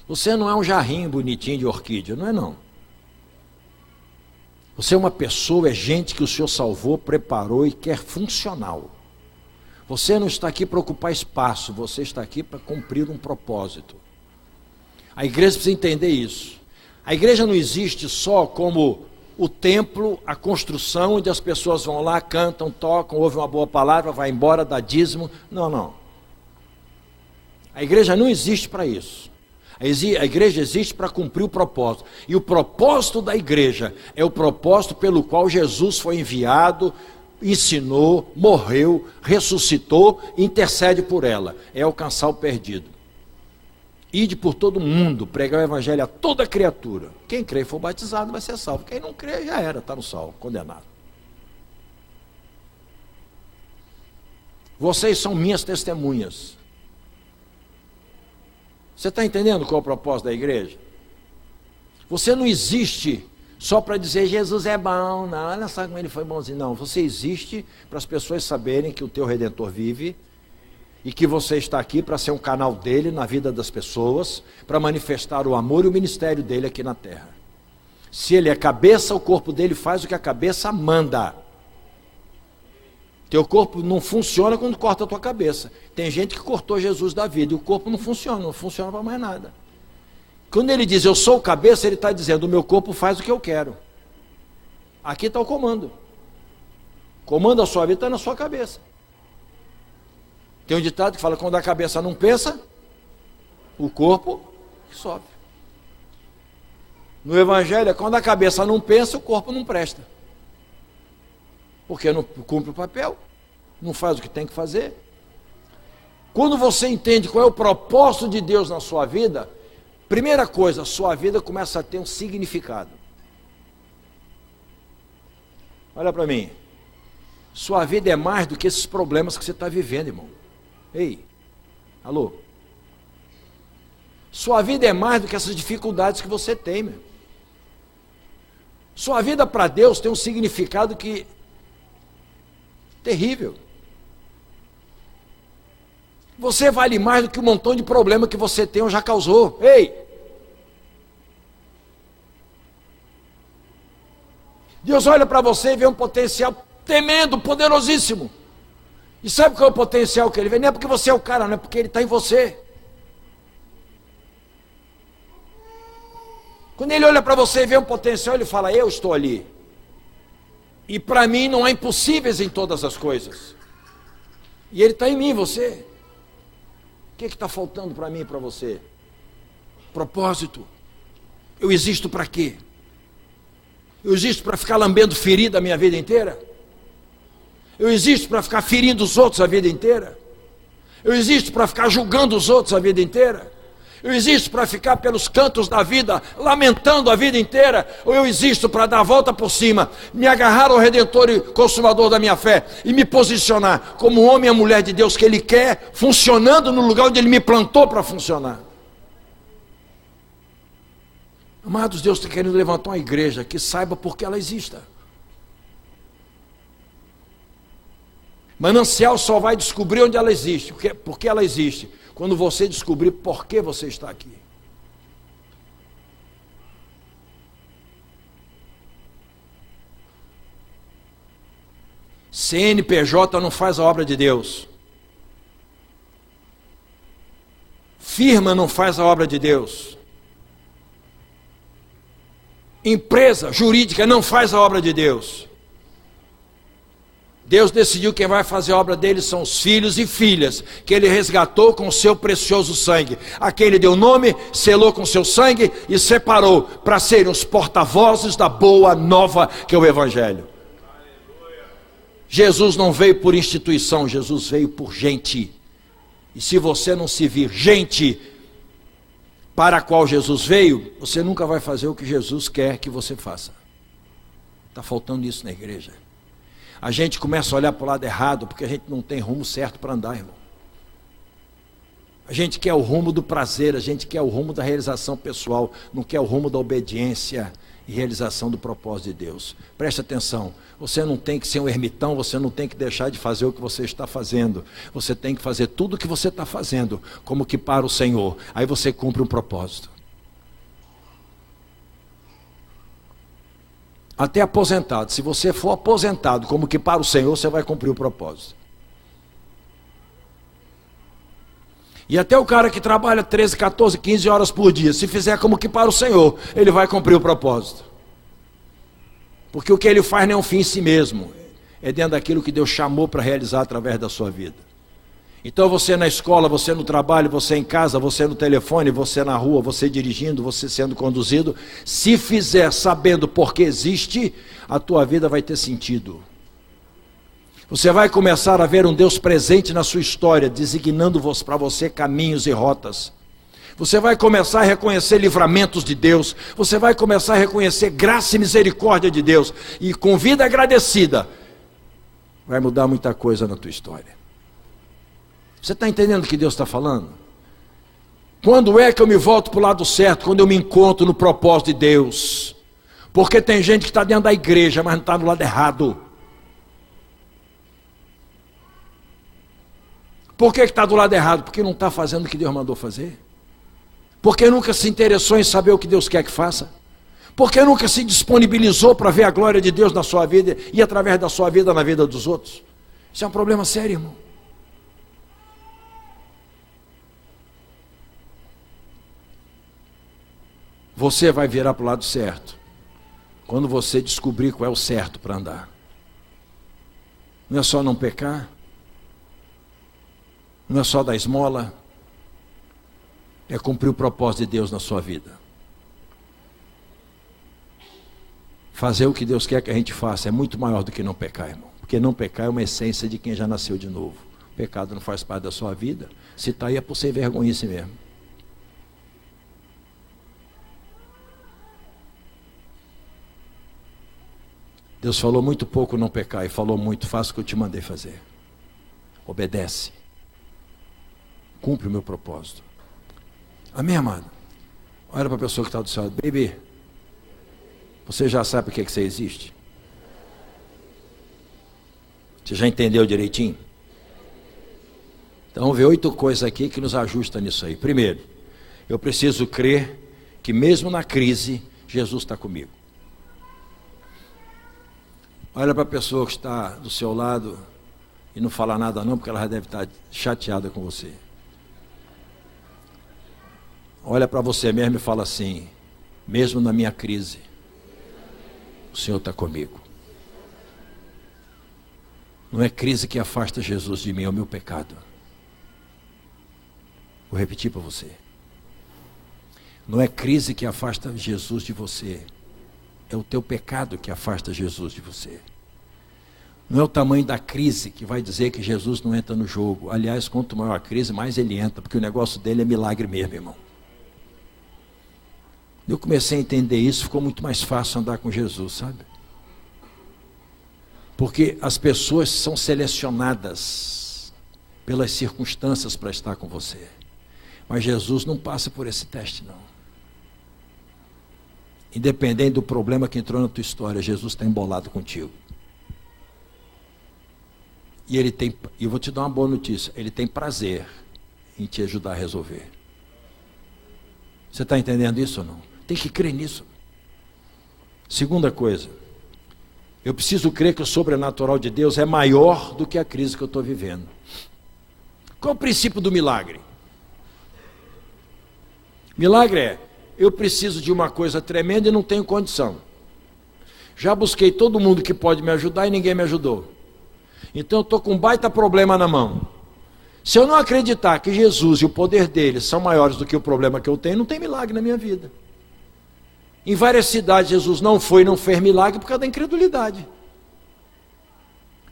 Você não é um jarrinho bonitinho de orquídea, não é não. Você é uma pessoa, é gente que o Senhor salvou, preparou e quer funcional. Você não está aqui para ocupar espaço, você está aqui para cumprir um propósito. A igreja precisa entender isso. A igreja não existe só como o templo, a construção, onde as pessoas vão lá, cantam, tocam, ouvem uma boa palavra, vai embora, dá dízimo. Não, não. A igreja não existe para isso. A igreja existe para cumprir o propósito. E o propósito da igreja é o propósito pelo qual Jesus foi enviado, ensinou, morreu, ressuscitou, intercede por ela. É alcançar o perdido. Ide por todo mundo, pregar o evangelho a toda criatura. Quem crê e for batizado vai ser salvo. Quem não crê já era, está no salvo, condenado. Vocês são minhas testemunhas. Você está entendendo qual é o propósito da igreja? Você não existe só para dizer Jesus é bom, não, olha só como ele foi bonzinho. Não, você existe para as pessoas saberem que o teu Redentor vive e que você está aqui para ser um canal dele na vida das pessoas, para manifestar o amor e o ministério dele aqui na terra. Se ele é cabeça, o corpo dele faz o que a cabeça manda. Teu corpo não funciona quando corta a tua cabeça. Tem gente que cortou Jesus da vida e o corpo não funciona para mais nada. Quando ele diz eu sou o cabeça, ele está dizendo o meu corpo faz o que eu quero. Aqui está o comando. O comando da sua vida está na sua cabeça. Tem um ditado que fala, quando a cabeça não pensa, o corpo sofre. No Evangelho, quando a cabeça não pensa, o corpo não presta. Porque não cumpre o papel, não faz o que tem que fazer. Quando você entende qual é o propósito de Deus na sua vida, primeira coisa, sua vida começa a ter um significado. Olha para mim, sua vida é mais do que esses problemas que você está vivendo, irmão. Ei, alô? Sua vida é mais do que essas dificuldades que você tem, meu. Sua vida para Deus tem um significado que terrível. Você vale mais do que um montão de problema que você tem ou já causou. Ei! Deus olha para você e vê um potencial tremendo, poderosíssimo. E sabe qual é o potencial que ele vê? Não é porque você é o cara, não é porque ele está em você. Quando ele olha para você e vê um potencial, ele fala, eu estou ali. E para mim não há impossíveis em todas as coisas. E ele está em mim, você. O que está faltando para mim e para você? Propósito. Eu existo para quê? Eu existo para ficar lambendo ferida a minha vida inteira? Eu existo para ficar ferindo os outros a vida inteira? Eu existo para ficar julgando os outros a vida inteira? Eu existo para ficar pelos cantos da vida, lamentando a vida inteira? Ou eu existo para dar a volta por cima, me agarrar ao Redentor e Consumador da minha fé, e me posicionar como homem e a mulher de Deus que Ele quer, funcionando no lugar onde Ele me plantou para funcionar? Amados, Deus está querendo levantar uma igreja que saiba por que ela exista. Manancial só vai descobrir onde ela existe, por que ela existe, quando você descobrir por que você está aqui. CNPJ não faz a obra de Deus. Firma não faz a obra de Deus. Empresa jurídica não faz a obra de Deus. Deus decidiu que quem vai fazer a obra dele são os filhos e filhas que Ele resgatou com o seu precioso sangue, a quem Ele deu nome, selou com o seu sangue e separou para serem os porta-vozes da boa nova que é o Evangelho. Jesus não veio por instituição, Jesus veio por gente. E se você não se vir gente para a qual Jesus veio, você nunca vai fazer o que Jesus quer que você faça. Está faltando isso na igreja. A gente começa a olhar para o lado errado, porque a gente não tem rumo certo para andar, irmão. A gente quer o rumo do prazer, a gente quer o rumo da realização pessoal, não quer o rumo da obediência e realização do propósito de Deus. Preste atenção, você não tem que ser um ermitão, você não tem que deixar de fazer o que você está fazendo. Você tem que fazer tudo o que você está fazendo, como que para o Senhor. Aí você cumpre um propósito. Até aposentado, se você for aposentado como que para o Senhor, você vai cumprir o propósito. E até o cara que trabalha 13, 14, 15 horas por dia, se fizer como que para o Senhor, ele vai cumprir o propósito. Porque o que ele faz não é um fim em si mesmo, é dentro daquilo que Deus chamou para realizar através da sua vida. Então você na escola, você no trabalho, você em casa, você no telefone, você na rua, você dirigindo, você sendo conduzido, se fizer sabendo por que existe, a tua vida vai ter sentido. Você vai começar a ver um Deus presente na sua história, designando para você caminhos e rotas. Você vai começar a reconhecer livramentos de Deus, você vai começar a reconhecer graça e misericórdia de Deus, e com vida agradecida, vai mudar muita coisa na tua história. Você está entendendo o que Deus está falando? Quando é que eu me volto para o lado certo? Quando eu me encontro no propósito de Deus. Porque tem gente que está dentro da igreja, mas não está do lado errado. Por que está do lado errado? Porque não está fazendo o que Deus mandou fazer. Porque nunca se interessou em saber o que Deus quer que faça. Porque nunca se disponibilizou para ver a glória de Deus na sua vida e através da sua vida na vida dos outros. Isso é um problema sério, irmão. Você vai virar para o lado certo quando você descobrir qual é o certo para andar. Não é só não pecar, não é só dar esmola, é cumprir o propósito de Deus na sua vida. Fazer o que Deus quer que a gente faça é muito maior do que não pecar, irmão. Porque não pecar é uma essência de quem já nasceu de novo. O pecado não faz parte da sua vida. Se está aí é por ser vergonhice mesmo. Deus falou muito pouco não pecar e falou muito, faça o que eu te mandei fazer. Obedece. Cumpre o meu propósito. Amém, amado? Olha para a pessoa que está do seu lado. Baby, você já sabe por que você existe? Você já entendeu direitinho? Então vamos ver 8 coisas aqui que nos ajustam nisso aí. Primeiro, eu preciso crer que mesmo na crise, Jesus está comigo. Olha para a pessoa que está do seu lado e não fala nada não, porque ela já deve estar chateada com você. Olha para você mesmo e fala assim, mesmo na minha crise, o Senhor está comigo. Não é crise que afasta Jesus de mim, é o meu pecado. Vou repetir para você. Não é crise que afasta Jesus de você. É o teu pecado que afasta Jesus de você. Não é o tamanho da crise que vai dizer que Jesus não entra no jogo. Aliás, quanto maior a crise, mais ele entra, porque o negócio dele é milagre mesmo, irmão. Eu comecei a entender isso, ficou muito mais fácil andar com Jesus, sabe? Porque as pessoas são selecionadas pelas circunstâncias para estar com você. Mas Jesus não passa por esse teste, não. Independente do problema que entrou na tua história, Jesus está embolado contigo. E eu vou te dar uma boa notícia, ele tem prazer em te ajudar a resolver. Você está entendendo isso ou não? Tem que crer nisso. Segunda coisa, eu preciso crer que o sobrenatural de Deus é maior do que a crise que eu estou vivendo. Qual é o princípio do milagre? Milagre é, eu preciso de uma coisa tremenda e não tenho condição. Já busquei todo mundo que pode me ajudar e ninguém me ajudou. Então eu estou com um baita problema na mão. Se eu não acreditar que Jesus e o poder dele são maiores do que o problema que eu tenho, não tem milagre na minha vida. Em várias cidades Jesus não fez milagre por causa da incredulidade.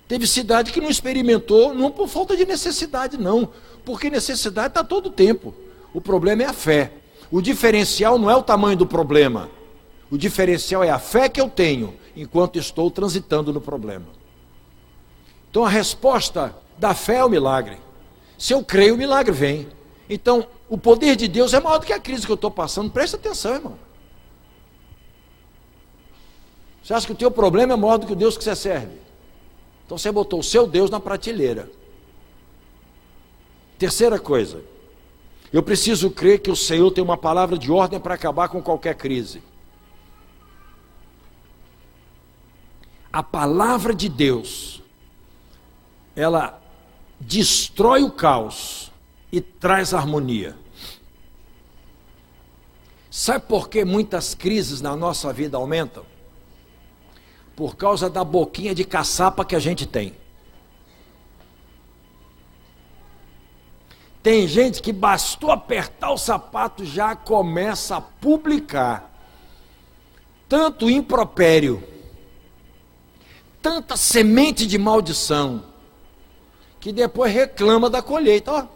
Teve cidade que não experimentou, não por falta de necessidade não, porque necessidade está todo o tempo. O problema é a fé. O diferencial não é o tamanho do problema. O diferencial é a fé que eu tenho enquanto estou transitando no problema. Então a resposta da fé é o milagre. Se eu creio, o milagre vem. Então o poder de Deus é maior do que a crise que eu estou passando. Presta atenção, irmão. Você acha que o teu problema é maior do que o Deus que você serve? Então você botou o seu Deus na prateleira. Terceira coisa, eu preciso crer que o Senhor tem uma palavra de ordem para acabar com qualquer crise. A palavra de Deus, ela destrói o caos e traz harmonia. Sabe por que muitas crises na nossa vida aumentam? Por causa da boquinha de caçapa que a gente tem. Tem gente que bastou apertar o sapato já começa a publicar tanto impropério, tanta semente de maldição, que depois reclama da colheita. Ó,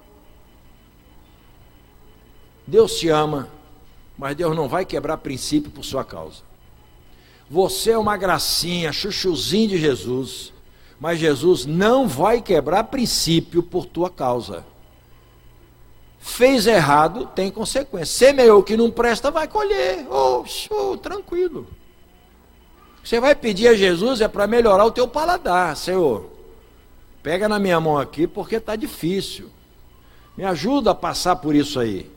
Deus te ama, mas Deus não vai quebrar princípio por sua causa. Você é uma gracinha, chuchuzinho de Jesus, mas Jesus não vai quebrar princípio por tua causa. Fez errado, tem consequência. Semeou o que não presta, vai colher. Tranquilo. Você vai pedir a Jesus é para melhorar o teu paladar. Senhor, pega na minha mão aqui porque está difícil. Me ajuda a passar por isso aí.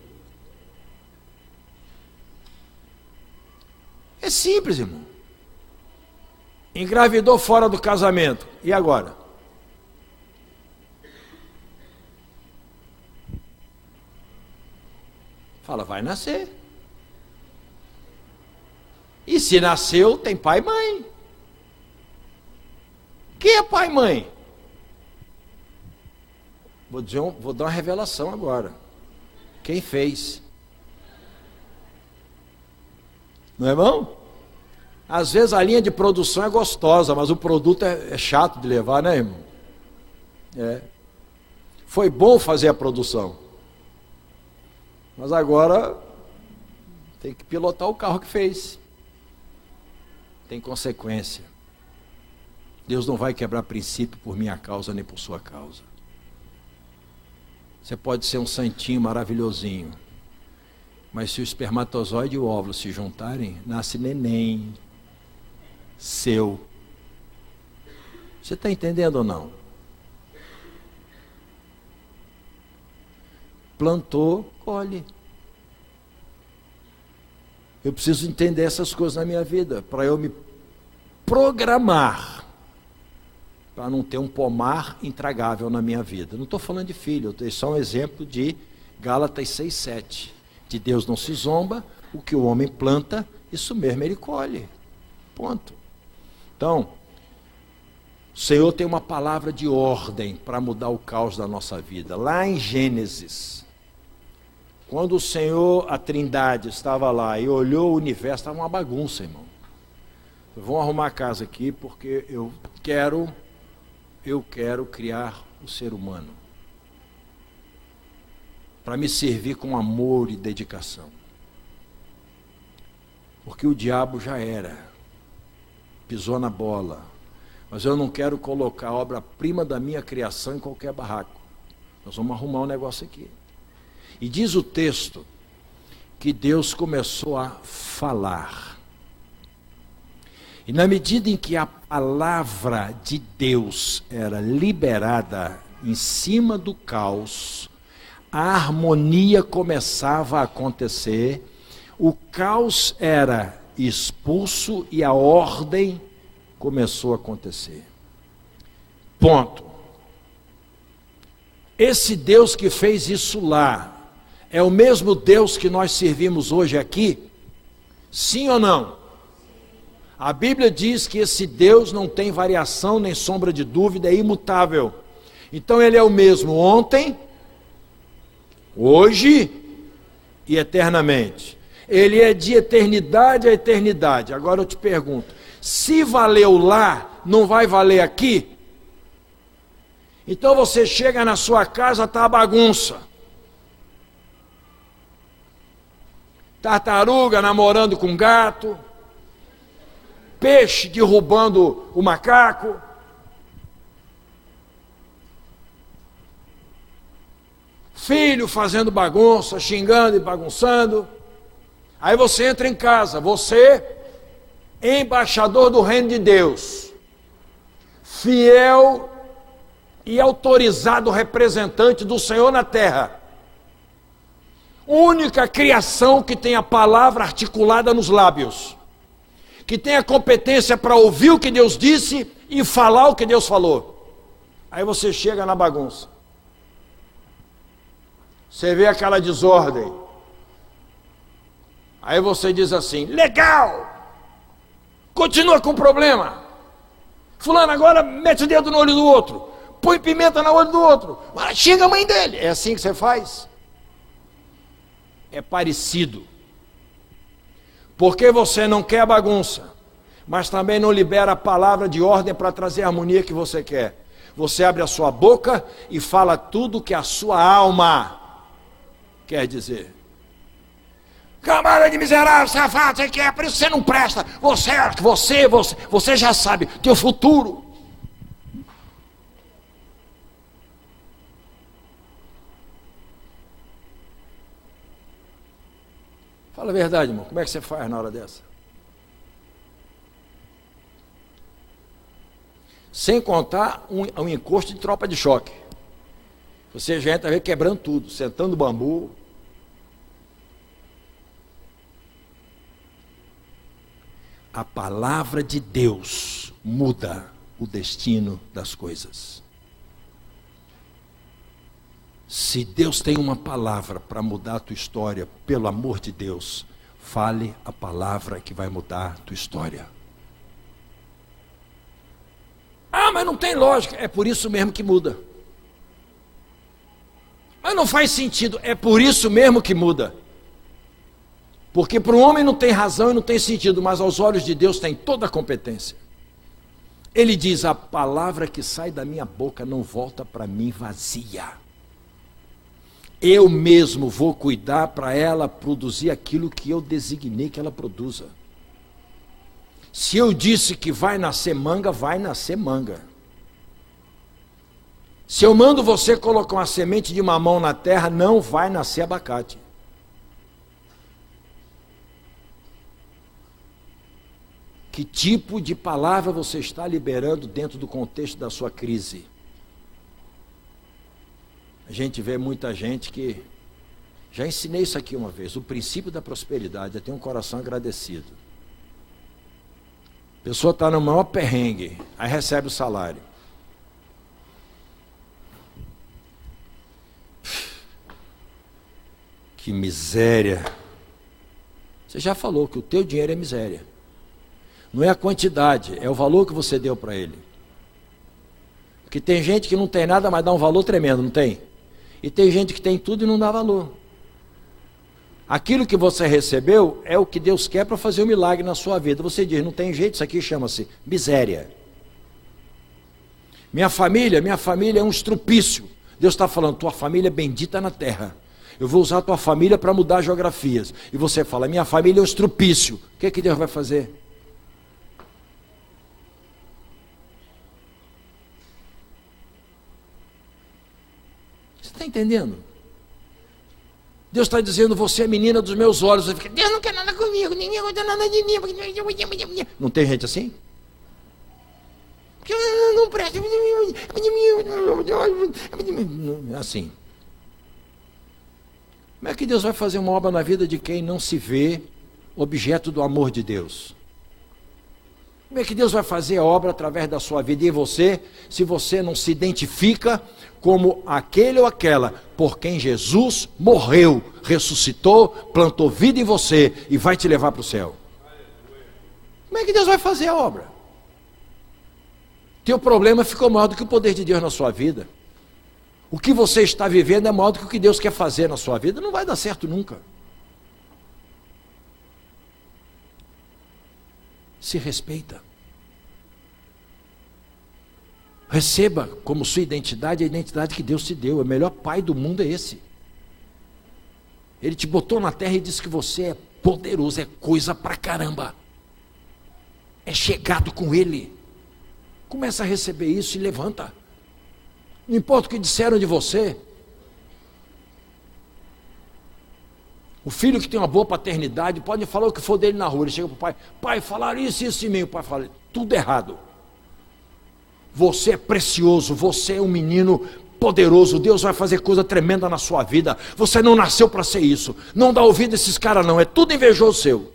É simples, irmão. Engravidou fora do casamento. E agora? Fala, vai nascer. E se nasceu, tem pai e mãe. Quem é pai e mãe? Vou dar uma revelação agora. Quem fez? Não é bom? Às vezes a linha de produção é gostosa, mas o produto é chato de levar, né, irmão? Foi bom fazer a produção, mas agora tem que pilotar o carro que fez. Tem consequência. Deus não vai quebrar princípio por minha causa nem por sua causa. Você pode ser um santinho maravilhosinho, mas se o espermatozoide e o óvulo se juntarem, nasce neném seu. Você está entendendo ou não? Plantou, colhe. Eu preciso entender essas coisas na minha vida, para eu me programar, para não ter um pomar intragável na minha vida. Não estou falando de filho, eu dei só um exemplo de Gálatas 6,7. De Deus não se zomba, o que o homem planta, isso mesmo ele colhe. Ponto. Então, o Senhor tem uma palavra de ordem para mudar o caos da nossa vida. Lá em Gênesis, quando o Senhor, a Trindade, estava lá e olhou o universo, estava uma bagunça, irmão. Vamos arrumar a casa aqui, porque eu quero criar o ser humano para me servir com amor e dedicação. Porque o diabo já pisou na bola. Mas eu não quero colocar a obra-prima da minha criação em qualquer barraco. Nós vamos arrumar um negócio aqui. E diz o texto que Deus começou a falar. E na medida em que a palavra de Deus era liberada em cima do caos, a harmonia começava a acontecer, o caos era expulso e a ordem começou a acontecer. Ponto. Esse Deus que fez isso lá, é o mesmo Deus que nós servimos hoje aqui? Sim ou não? A Bíblia diz que esse Deus não tem variação nem sombra de dúvida, é imutável. Então ele é o mesmo ontem, hoje e eternamente. Ele é de eternidade a eternidade. Agora eu te pergunto, se valeu lá, não vai valer aqui? Então você chega na sua casa, está a bagunça. Tartaruga namorando com gato, peixe derrubando o macaco, filho fazendo bagunça, xingando e bagunçando. Aí você entra em casa, você, embaixador do reino de Deus, fiel e autorizado representante do Senhor na terra, única criação que tem a palavra articulada nos lábios, que tem a competência para ouvir o que Deus disse e falar o que Deus falou. Aí você chega na bagunça, você vê aquela desordem, aí você diz assim, legal, continua com o problema, fulano agora mete o dedo no olho do outro, põe pimenta no olho do outro, xinga a mãe dele. É assim que você faz? É parecido, porque você não quer bagunça, mas também não libera a palavra de ordem para trazer a harmonia que você quer. Você abre a sua boca e fala tudo que a sua alma quer dizer. Camada de miserável, safado, você quer, por isso você não presta. Você já sabe teu futuro. Fala a verdade, irmão. Como é que você faz na hora dessa? Sem contar um encosto de tropa de choque. Você já entra quebrando tudo, sentando bambu. A palavra de Deus muda o destino das coisas. Se Deus tem uma palavra para mudar a tua história, pelo amor de Deus, fale a palavra que vai mudar a tua história. Ah, mas não tem lógica. É por isso mesmo que muda. Mas não faz sentido. É por isso mesmo que muda. Porque para o homem não tem razão e não tem sentido, mas aos olhos de Deus tem toda a competência. Ele diz: a palavra que sai da minha boca não volta para mim vazia. Eu mesmo vou cuidar para ela produzir aquilo que eu designei que ela produza. Se eu disse que vai nascer manga, vai nascer manga. Se eu mando você colocar uma semente de mamão na terra, não vai nascer abacate. Que tipo de palavra você está liberando dentro do contexto da sua crise? A gente vê muita gente que... Já ensinei isso aqui uma vez. O princípio da prosperidade é ter um coração agradecido. A pessoa está no maior perrengue, aí recebe o salário. Que miséria. Você já falou que o teu dinheiro é miséria. Não é a quantidade, é o valor que você deu para ele. Porque tem gente que não tem nada, mas dá um valor tremendo, não tem? E tem gente que tem tudo e não dá valor. Aquilo que você recebeu é o que Deus quer para fazer um milagre na sua vida. Você diz: não tem jeito, isso aqui chama-se miséria. Minha família é um estrupício. Deus está falando: tua família é bendita na terra. Eu vou usar a tua família para mudar geografias. E você fala: minha família é um estrupício. O que é que Deus vai fazer? Você está entendendo? Deus está dizendo: você é menina dos meus olhos. Você fica: Deus não quer nada comigo, ninguém gosta nada de mim. Não tem gente assim? Porque eu não presto. É assim. Como é que Deus vai fazer uma obra na vida de quem não se vê objeto do amor de Deus? Como é que Deus vai fazer a obra através da sua vida e você, se você não se identifica como aquele ou aquela por quem Jesus morreu, ressuscitou, plantou vida em você e vai te levar para o céu? Como é que Deus vai fazer a obra? Teu problema ficou maior do que o poder de Deus na sua vida. O que você está vivendo é maior do que o que Deus quer fazer na sua vida. Não vai dar certo nunca. Se respeita. Receba como sua identidade a identidade que Deus te deu. O melhor pai do mundo é esse. Ele te botou na terra e disse que você é poderoso, é coisa pra caramba. É chegado com Ele. Começa a receber isso e levanta. Não importa o que disseram de você. O filho que tem uma boa paternidade pode falar o que for dele na rua. Ele chega para o pai: pai, falaram isso e isso em mim. O pai fala: tudo errado. Você é precioso, você é um menino poderoso. Deus vai fazer coisa tremenda na sua vida. Você não nasceu para ser isso. Não dá ouvido a esses caras não, é tudo invejoso seu.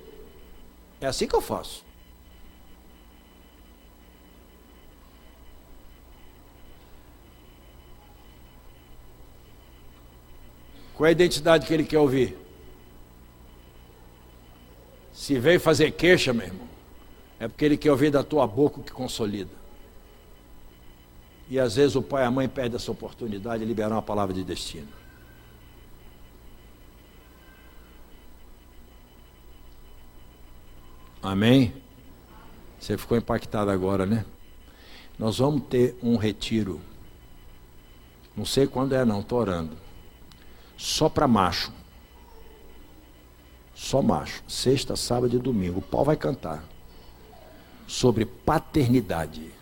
É assim que eu faço. Qual é a identidade que ele quer ouvir? Se veio fazer queixa, meu irmão, é porque ele quer ouvir da tua boca o que consolida. E às vezes o pai e a mãe perdem essa oportunidade de liberar uma palavra de destino. Amém? Você ficou impactado agora, né? Nós vamos ter um retiro. Não sei quando é não, estou orando. Só para macho. Só macho. Sexta, sábado e domingo. O pau vai cantar. Sobre paternidade.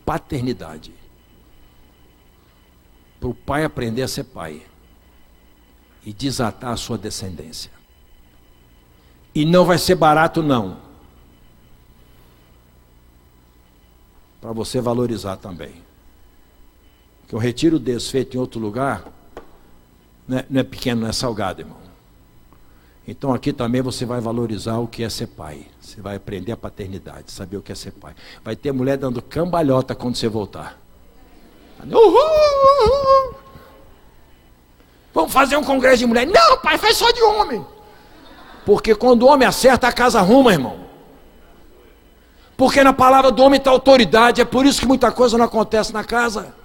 Paternidade. Para o pai aprender a ser pai. E desatar a sua descendência. E não vai ser barato não. Para você valorizar também. Que um retiro desse feito em outro lugar não é pequeno, não é salgado, irmão. Então aqui também você vai valorizar o que é ser pai. Você vai aprender a paternidade, saber o que é ser pai. Vai ter mulher dando cambalhota quando você voltar. Uhul! Vamos fazer um congresso de mulher. Não, pai, faz só de homem. Porque quando o homem acerta, a casa arruma, irmão. Porque na palavra do homem está autoridade. É por isso que muita coisa não acontece na casa.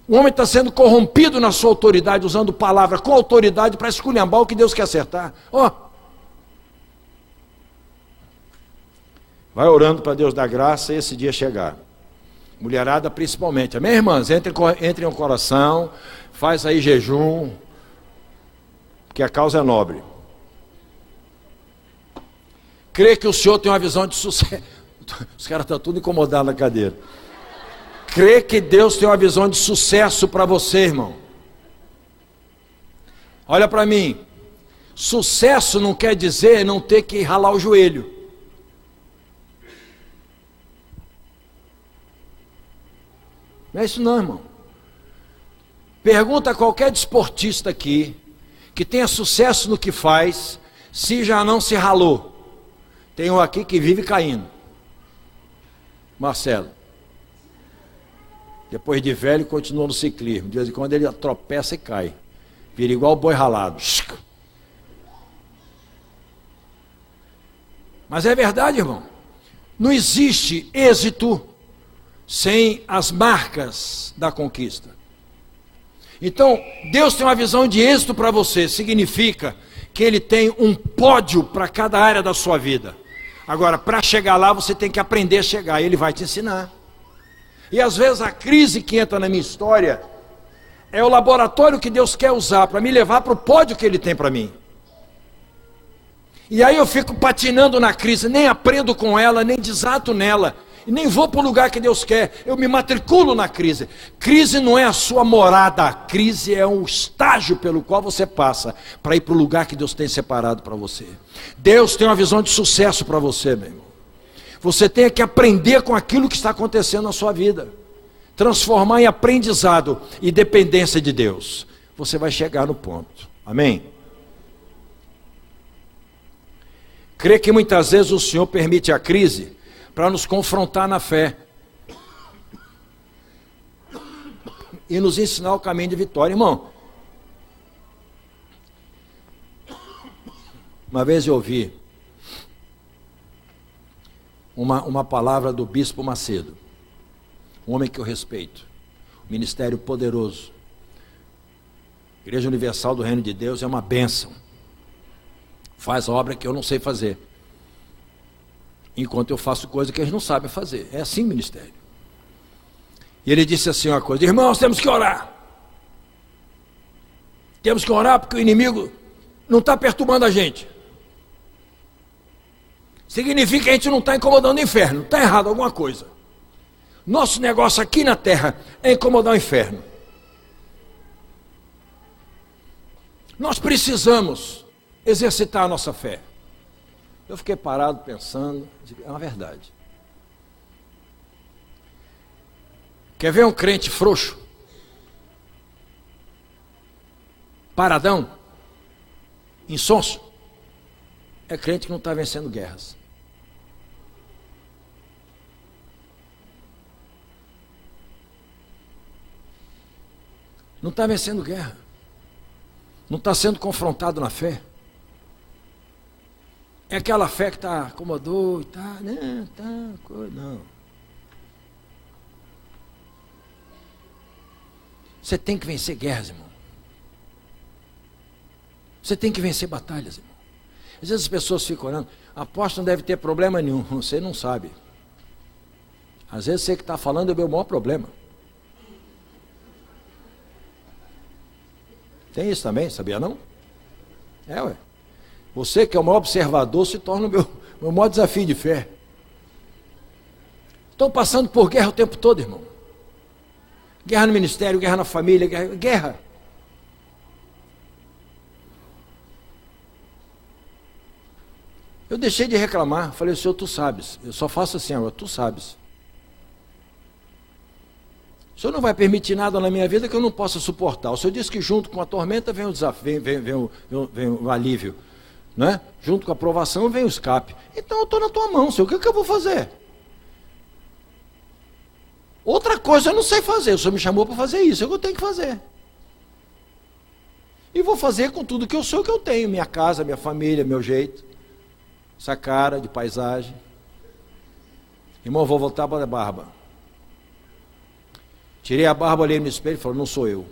O homem está sendo corrompido na sua autoridade, usando palavra com autoridade para esculhambar o que Deus quer acertar. Ó. Vai orando para Deus dar graça e esse dia chegar. Mulherada principalmente. Amém, irmãs? Entre no coração, faz aí jejum, porque a causa é nobre. Crê que o Senhor tem uma visão de sucesso. Os caras estão tudo incomodados na cadeira. Crê que Deus tem uma visão de sucesso para você, irmão. Olha para mim. Sucesso não quer dizer não ter que ralar o joelho. Não é isso não, irmão. Pergunta a qualquer desportista aqui, que tenha sucesso no que faz, se já não se ralou. Tem um aqui que vive caindo. Marcelo. Depois de velho, continua no ciclismo. De vez em quando ele tropeça e cai. Vira igual boi ralado. Mas é verdade, irmão. Não existe êxito sem as marcas da conquista. Então, Deus tem uma visão de êxito para você. Significa que Ele tem um pódio para cada área da sua vida. Agora, para chegar lá, você tem que aprender a chegar. Ele vai te ensinar. E às vezes a crise que entra na minha história é o laboratório que Deus quer usar para me levar para o pódio que Ele tem para mim. E aí eu fico patinando na crise, nem aprendo com ela, nem desato nela, e nem vou para o lugar que Deus quer, eu me matriculo na crise. Crise não é a sua morada, crise é um estágio pelo qual você passa para ir para o lugar que Deus tem separado para você. Deus tem uma visão de sucesso para você, meu irmão. Você tem que aprender com aquilo que está acontecendo na sua vida, transformar em aprendizado e dependência de Deus. Você vai chegar no ponto, amém? Crê que muitas vezes o Senhor permite a crise para nos confrontar na fé e nos ensinar o caminho de vitória, irmão. Uma vez eu ouvi uma palavra do Bispo Macedo, um homem que eu respeito, ministério poderoso. Igreja Universal do Reino de Deus é uma bênção, faz a obra que eu não sei fazer, enquanto eu faço coisa que eles não sabem fazer. É assim o ministério. E ele disse assim uma coisa: irmãos, temos que orar porque o inimigo não está perturbando a gente. Significa que a gente não está incomodando o inferno. Está errado alguma coisa. Nosso negócio aqui na terra é incomodar o inferno. Nós precisamos exercitar a nossa fé. Eu fiquei parado pensando, é uma verdade. Quer ver um crente frouxo? Paradão? Insonso? É crente que não está vencendo guerras. Não está vencendo guerra. Não está sendo confrontado na fé. É aquela fé que está acomodou e está, não. Você tem que vencer guerras, irmão. Você tem que vencer batalhas, irmão. Às vezes as pessoas ficam olhando, apóstolo não deve ter problema nenhum, você não sabe. Às vezes você que está falando é o meu maior problema. Tem isso também, sabia não? É, ué. Você que é o maior observador se torna o meu maior desafio de fé. Estão passando por guerra o tempo todo, irmão. Guerra no ministério, guerra na família, guerra. Eu deixei de reclamar, falei: Senhor, tu sabes. Eu só faço assim agora, tu sabes. O Senhor não vai permitir nada na minha vida que eu não possa suportar. O Senhor disse que junto com a tormenta vem o desafio, vem o alívio. Né? Junto com a provação vem o escape. Então eu estou na tua mão, Senhor, o que eu vou fazer? Outra coisa eu não sei fazer, o Senhor me chamou para fazer isso, é o que eu tenho que fazer. E vou fazer com tudo que eu sou, que eu tenho, minha casa, minha família, meu jeito, essa cara de paisagem. Irmão, vou voltar para a barba. Tirei a barba, olhei no espelho e falei, não sou eu.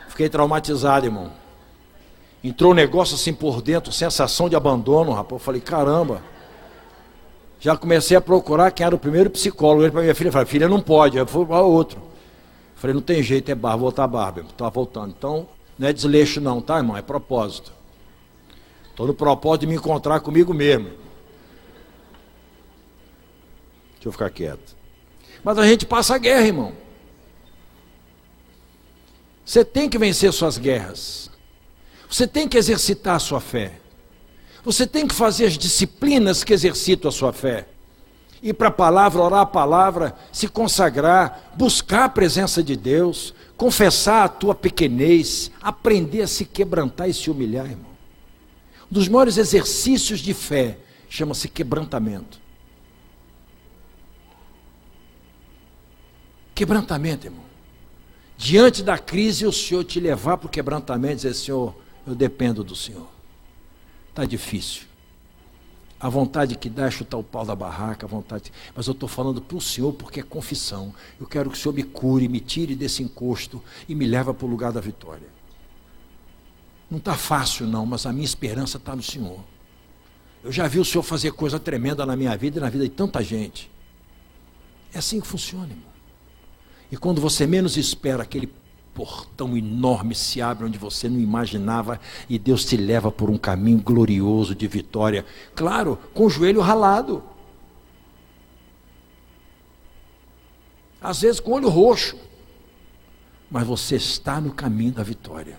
Fiquei traumatizado, irmão. Entrou um negócio assim por dentro, sensação de abandono, rapaz. Eu falei, caramba. Já comecei a procurar quem era o primeiro psicólogo. Ele para minha filha, falei, filha, não pode. Eu fui para outro. Falei, não tem jeito, é barba, vou voltar a barba. Estava voltando. Então, não é desleixo não, tá, irmão? É propósito. Estou no propósito de me encontrar comigo mesmo. Deixa eu ficar quieto. Mas a gente passa a guerra, irmão. Você tem que vencer suas guerras. Você tem que exercitar a sua fé. Você tem que fazer as disciplinas que exercitam a sua fé. Ir para a palavra, orar a palavra, se consagrar, buscar a presença de Deus, confessar a tua pequenez, aprender a se quebrantar e se humilhar, irmão. Um dos maiores exercícios de fé chama-se quebrantamento. Quebrantamento, irmão. Diante da crise, o Senhor te levar para o quebrantamento e dizer, Senhor, eu dependo do Senhor. Está difícil. A vontade que dá é chutar o pau da barraca, a vontade. Mas eu estou falando para o Senhor porque é confissão. Eu quero que o Senhor me cure, me tire desse encosto e me leve para o lugar da vitória. Não está fácil não, mas a minha esperança está no Senhor. Eu já vi o Senhor fazer coisa tremenda na minha vida e na vida de tanta gente. É assim que funciona, irmão. E quando você menos espera, aquele portão enorme se abre onde você não imaginava e Deus te leva por um caminho glorioso de vitória. Claro, com o joelho ralado. Às vezes com o olho roxo. Mas você está no caminho da vitória.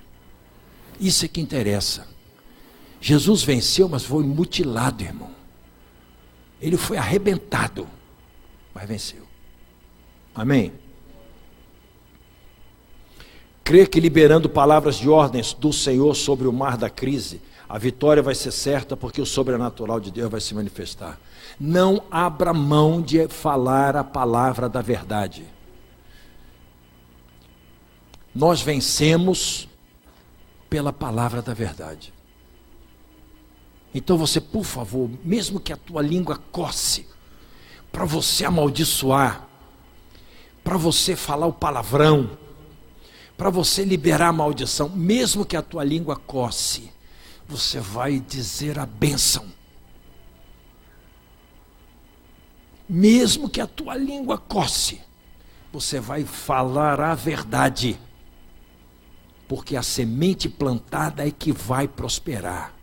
Isso é que interessa. Jesus venceu, mas foi mutilado, irmão. Ele foi arrebentado, mas venceu. Amém? Crê que liberando palavras de ordens do Senhor sobre o mar da crise, a vitória vai ser certa porque o sobrenatural de Deus vai se manifestar. Não abra mão de falar a palavra da verdade. Nós vencemos pela palavra da verdade. Então você, por favor, mesmo que a tua língua coce, para você amaldiçoar, para você falar o palavrão, para você liberar a maldição, mesmo que a tua língua coce, você vai dizer a bênção. Mesmo que a tua língua coce, você vai falar a verdade. Porque a semente plantada é que vai prosperar.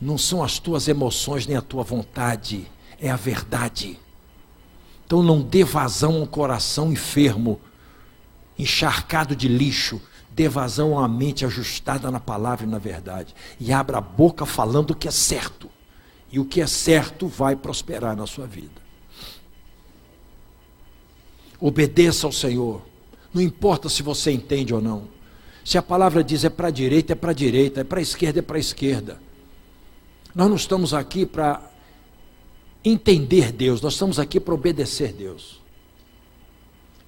Não são as tuas emoções nem a tua vontade, é a verdade. Então não dê vazão a um coração enfermo, encharcado de lixo, dê vazão a uma mente ajustada na palavra e na verdade. E abra a boca falando o que é certo. E o que é certo vai prosperar na sua vida. Obedeça ao Senhor. Não importa se você entende ou não. Se a palavra diz é para a direita, é para a direita, é para a esquerda, é para a esquerda. Nós não estamos aqui para entender Deus, nós estamos aqui para obedecer Deus.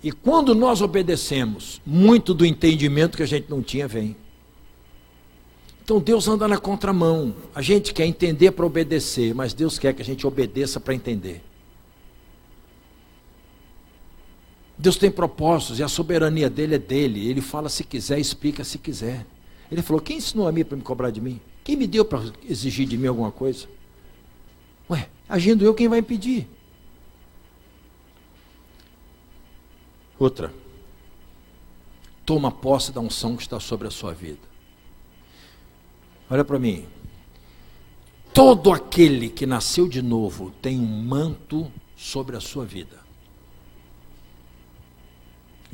E quando nós obedecemos, muito do entendimento que a gente não tinha vem. Então Deus anda na contramão. A gente quer entender para obedecer, mas Deus quer que a gente obedeça para entender. Deus tem propósitos e a soberania dele é dele. Ele fala se quiser, explica se quiser. Ele falou, quem ensinou a mim para me cobrar de mim? Quem me deu para exigir de mim alguma coisa? Ué, agindo eu, quem vai impedir? Outra, toma posse da unção que está sobre a sua vida. Olha para mim. Todo aquele que nasceu de novo tem um manto sobre a sua vida.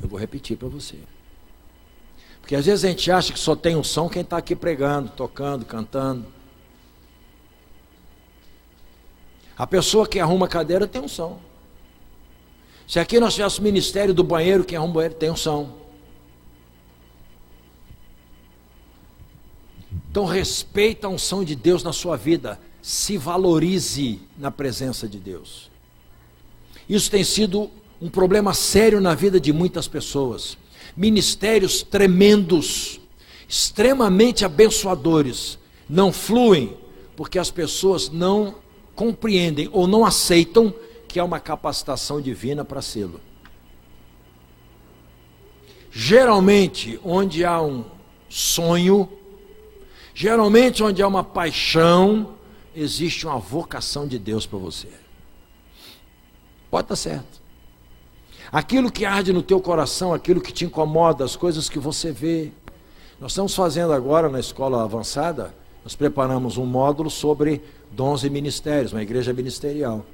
Eu vou repetir para você. Porque às vezes a gente acha que só tem unção quem está aqui pregando, tocando, cantando. A pessoa que arruma a cadeira tem unção. Se aqui nós tivéssemos o ministério do banheiro, quem arruma o banheiro tem unção. Então respeita a unção de Deus na sua vida. Se valorize na presença de Deus. Isso tem sido um problema sério na vida de muitas pessoas. Ministérios tremendos, extremamente abençoadores, não fluem porque as pessoas não compreendem ou não aceitam que há uma capacitação divina para sê-lo. Geralmente, onde há um sonho, geralmente onde há uma paixão, existe uma vocação de Deus para você. Pode estar certo. Aquilo que arde no teu coração, aquilo que te incomoda, as coisas que você vê. Nós estamos fazendo agora na escola avançada, nós preparamos um módulo sobre dons e ministérios, uma igreja ministerial.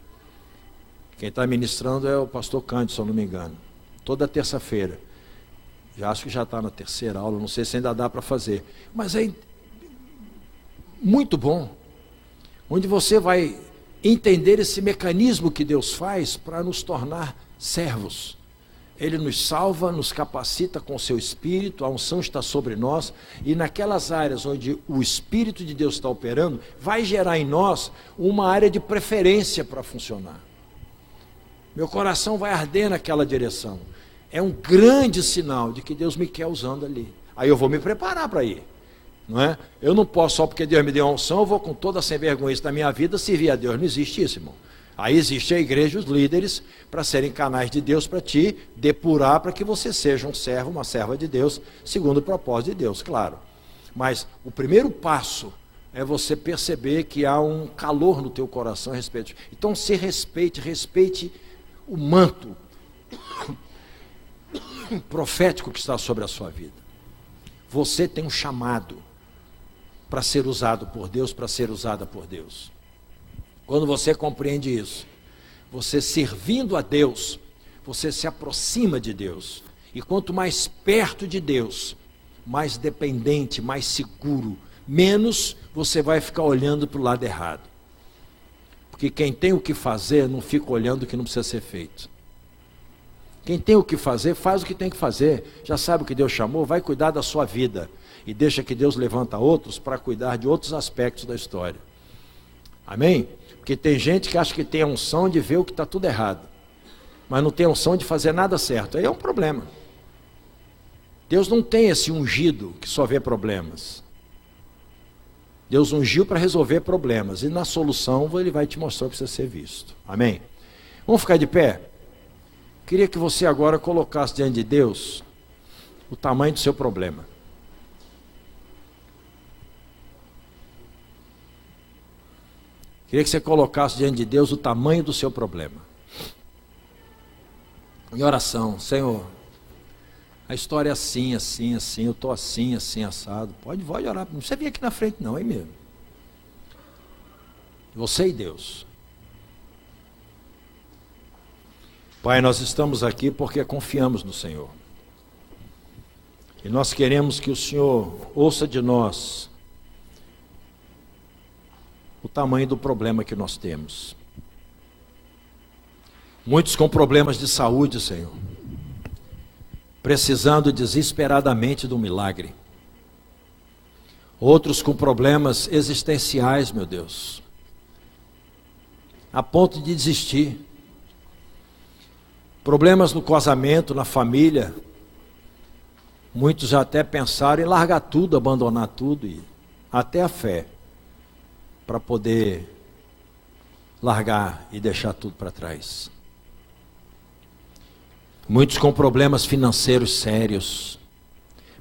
Quem está ministrando é o pastor Cândido, se eu não me engano. Toda terça-feira. Acho que já está na terceira aula, não sei se ainda dá para fazer. Mas é muito bom. Onde você vai entender esse mecanismo que Deus faz para nos tornar servos. Ele nos salva, nos capacita com o seu Espírito, a unção está sobre nós, e naquelas áreas onde o Espírito de Deus está operando, vai gerar em nós uma área de preferência para funcionar. Meu coração vai arder naquela direção. É um grande sinal de que Deus me quer usando ali. Aí eu vou me preparar para ir. Não é? Eu não posso, só porque Deus me deu a unção, eu vou com toda a sem vergonhice da minha vida servir a Deus. Não existe isso, irmão. Aí existe a igreja, os líderes, para serem canais de Deus, para te depurar, para que você seja um servo, uma serva de Deus, segundo o propósito de Deus, claro. Mas o primeiro passo é você perceber que há um calor no teu coração a respeito. Então se respeite o manto profético que está sobre a sua vida. Você tem um chamado para ser usado por Deus, para ser usada por Deus. Quando você compreende isso, você servindo a Deus, você se aproxima de Deus. E quanto mais perto de Deus, mais dependente, mais seguro, menos você vai ficar olhando para o lado errado. Porque quem tem o que fazer não fica olhando o que não precisa ser feito. Quem tem o que fazer, faz o que tem que fazer. Já sabe o que Deus chamou, vai cuidar da sua vida. E deixa que Deus levanta outros para cuidar de outros aspectos da história. Amém? Porque tem gente que acha que tem a unção de ver o que está tudo errado, mas não tem a unção de fazer nada certo. Aí é um problema. Deus não tem esse ungido que só vê problemas. Deus ungiu para resolver problemas. E na solução Ele vai te mostrar o que precisa ser visto. Amém? Vamos ficar de pé? Queria que você agora colocasse diante de Deus o tamanho do seu problema. Queria que você colocasse diante de Deus o tamanho do seu problema. Em oração, Senhor, a história é assim, assim, assim, eu estou assim, assim, assado. Pode orar, não precisa vir aqui na frente não, é mesmo. Você e Deus. Pai, nós estamos aqui porque confiamos no Senhor. E nós queremos que o Senhor ouça de nós o tamanho do problema que nós temos. Muitos com problemas de saúde, Senhor, precisando desesperadamente de um milagre. Outros com problemas existenciais, meu Deus, a ponto de desistir. Problemas no casamento, na família. Muitos já até pensaram em largar tudo, abandonar tudo, e até a fé, para poder largar e deixar tudo para trás. Muitos com problemas financeiros sérios.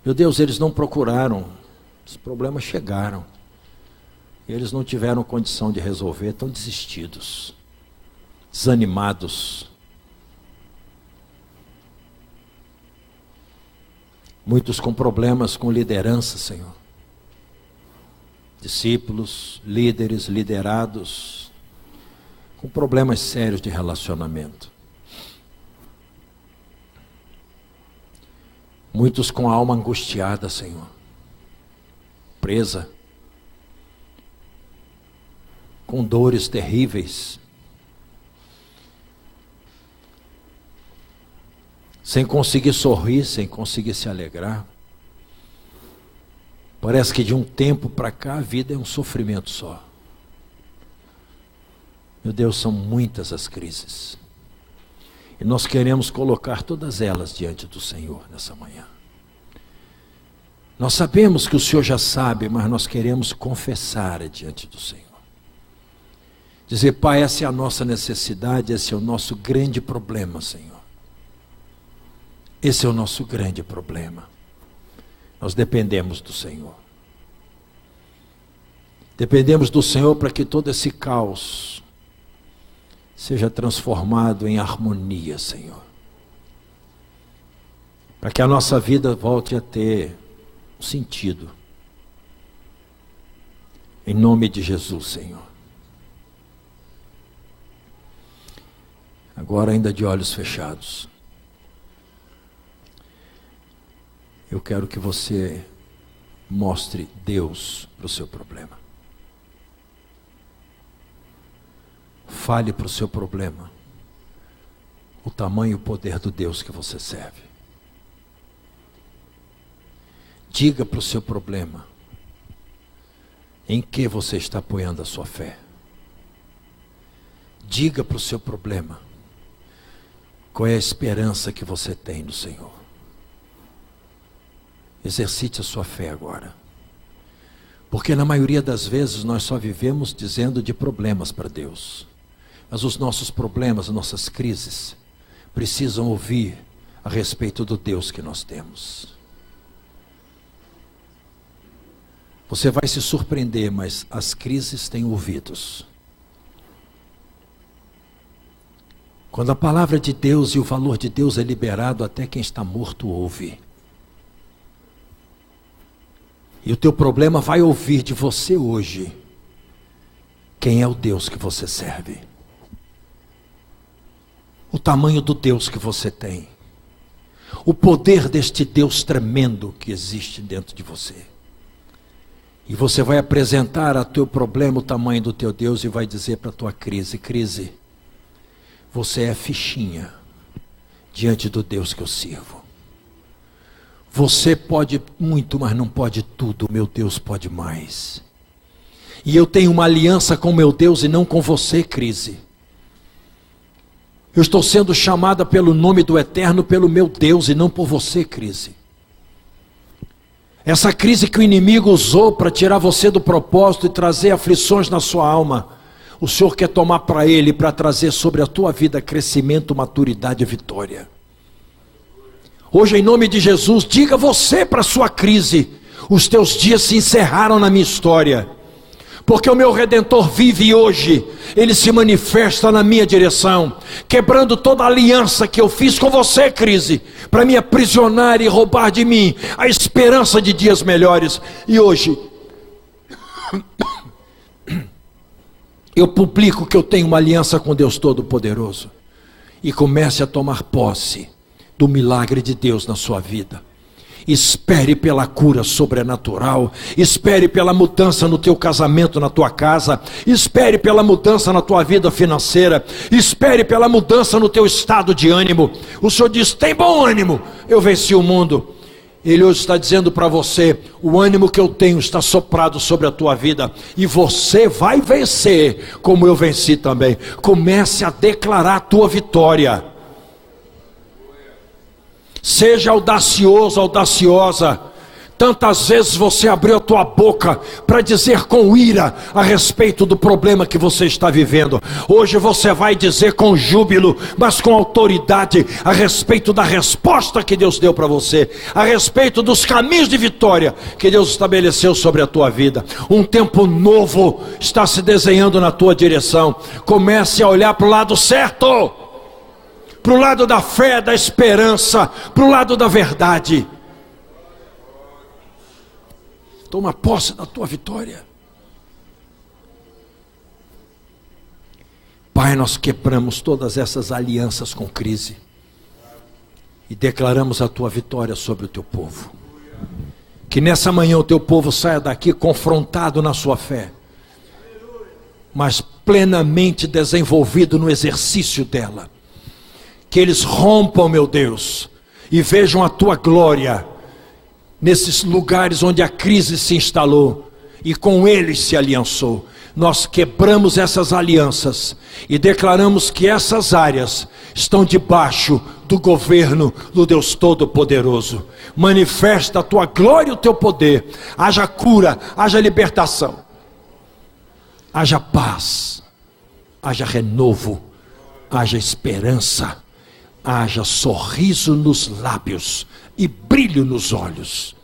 Meu Deus, eles não procuraram, os problemas chegaram. Eles não tiveram condição de resolver, estão desistidos, desanimados. Muitos com problemas com liderança, Senhor. Discípulos, líderes, liderados, com problemas sérios de relacionamento. Muitos com a alma angustiada, Senhor, presa, com dores terríveis. sem conseguir sorrir, sem conseguir se alegrar. Parece que de um tempo para cá a vida é um sofrimento só. Meu Deus, são muitas as crises. E nós queremos colocar todas elas diante do Senhor nessa manhã. Nós sabemos que o Senhor já sabe, mas nós queremos confessar diante do Senhor. Dizer, Pai, essa é a nossa necessidade, esse é o nosso grande problema, Senhor. Esse é o nosso grande problema. Nós dependemos do Senhor. Dependemos do Senhor para que todo esse caos seja transformado em harmonia, Senhor. Para que a nossa vida volte a ter sentido. Em nome de Jesus, Senhor. Agora, ainda de olhos fechados, eu quero que você mostre Deus para o seu problema. Fale para o seu problema o tamanho e o poder do Deus que você serve. Diga para o seu problema em que você está apoiando a sua fé. Diga para o seu problema qual é a esperança que você tem no Senhor. Exercite a sua fé agora. Porque na maioria das vezes nós só vivemos dizendo de problemas para Deus. Mas os nossos problemas, as nossas crises, precisam ouvir a respeito do Deus que nós temos. Você vai se surpreender, mas as crises têm ouvidos. Quando a palavra de Deus e o valor de Deus é liberado, até quem está morto ouve. E o teu problema vai ouvir de você hoje quem é o Deus que você serve. O tamanho do Deus que você tem. O poder deste Deus tremendo que existe dentro de você. E você vai apresentar a teu problema o tamanho do teu Deus e vai dizer para a tua crise, você é fichinha diante do Deus que eu sirvo. Você pode muito, mas não pode tudo, meu Deus pode mais. E eu tenho uma aliança com meu Deus e não com você, crise. Eu estou sendo chamada pelo nome do Eterno, pelo meu Deus e não por você, crise. Essa crise que o inimigo usou para tirar você do propósito e trazer aflições na sua alma, o Senhor quer tomar para Ele, para trazer sobre a tua vida crescimento, maturidade e vitória. Hoje, em nome de Jesus, diga você para a sua crise, os teus dias se encerraram na minha história, porque o meu Redentor vive hoje, Ele se manifesta na minha direção, quebrando toda a aliança que eu fiz com você, crise, para me aprisionar e roubar de mim a esperança de dias melhores. E hoje, eu publico que eu tenho uma aliança com Deus Todo-Poderoso, e comece a tomar posse do milagre de Deus na sua vida. Espere pela cura sobrenatural, espere pela mudança no teu casamento, na tua casa, espere pela mudança na tua vida financeira, espere pela mudança no teu estado de ânimo. O Senhor diz, tem bom ânimo, eu venci o mundo. Ele hoje está dizendo para você, o ânimo que eu tenho está soprado sobre a tua vida, e você vai vencer, como eu venci também. Comece a declarar a tua vitória. Seja audacioso, audaciosa. Tantas vezes você abriu a tua boca para dizer com ira a respeito do problema que você está vivendo. Hoje você vai dizer com júbilo, mas com autoridade, a respeito da resposta que Deus deu para você, a respeito dos caminhos de vitória que Deus estabeleceu sobre a tua vida. Um tempo novo está se desenhando na tua direção. Comece a olhar para o lado certo, para o lado da fé, da esperança, para o lado da verdade. Toma posse da tua vitória. Pai, nós quebramos todas essas alianças com crise e declaramos a tua vitória sobre o teu povo. Que nessa manhã o teu povo saia daqui confrontado na sua fé, mas plenamente desenvolvido no exercício dela. Que eles rompam, meu Deus, e vejam a tua glória nesses lugares onde a crise se instalou e com eles se aliançou. Nós quebramos essas alianças e declaramos que essas áreas estão debaixo do governo do Deus Todo-Poderoso. Manifesta a tua glória e o teu poder. Haja cura, haja libertação, haja paz, haja renovo, haja esperança, haja sorriso nos lábios e brilho nos olhos.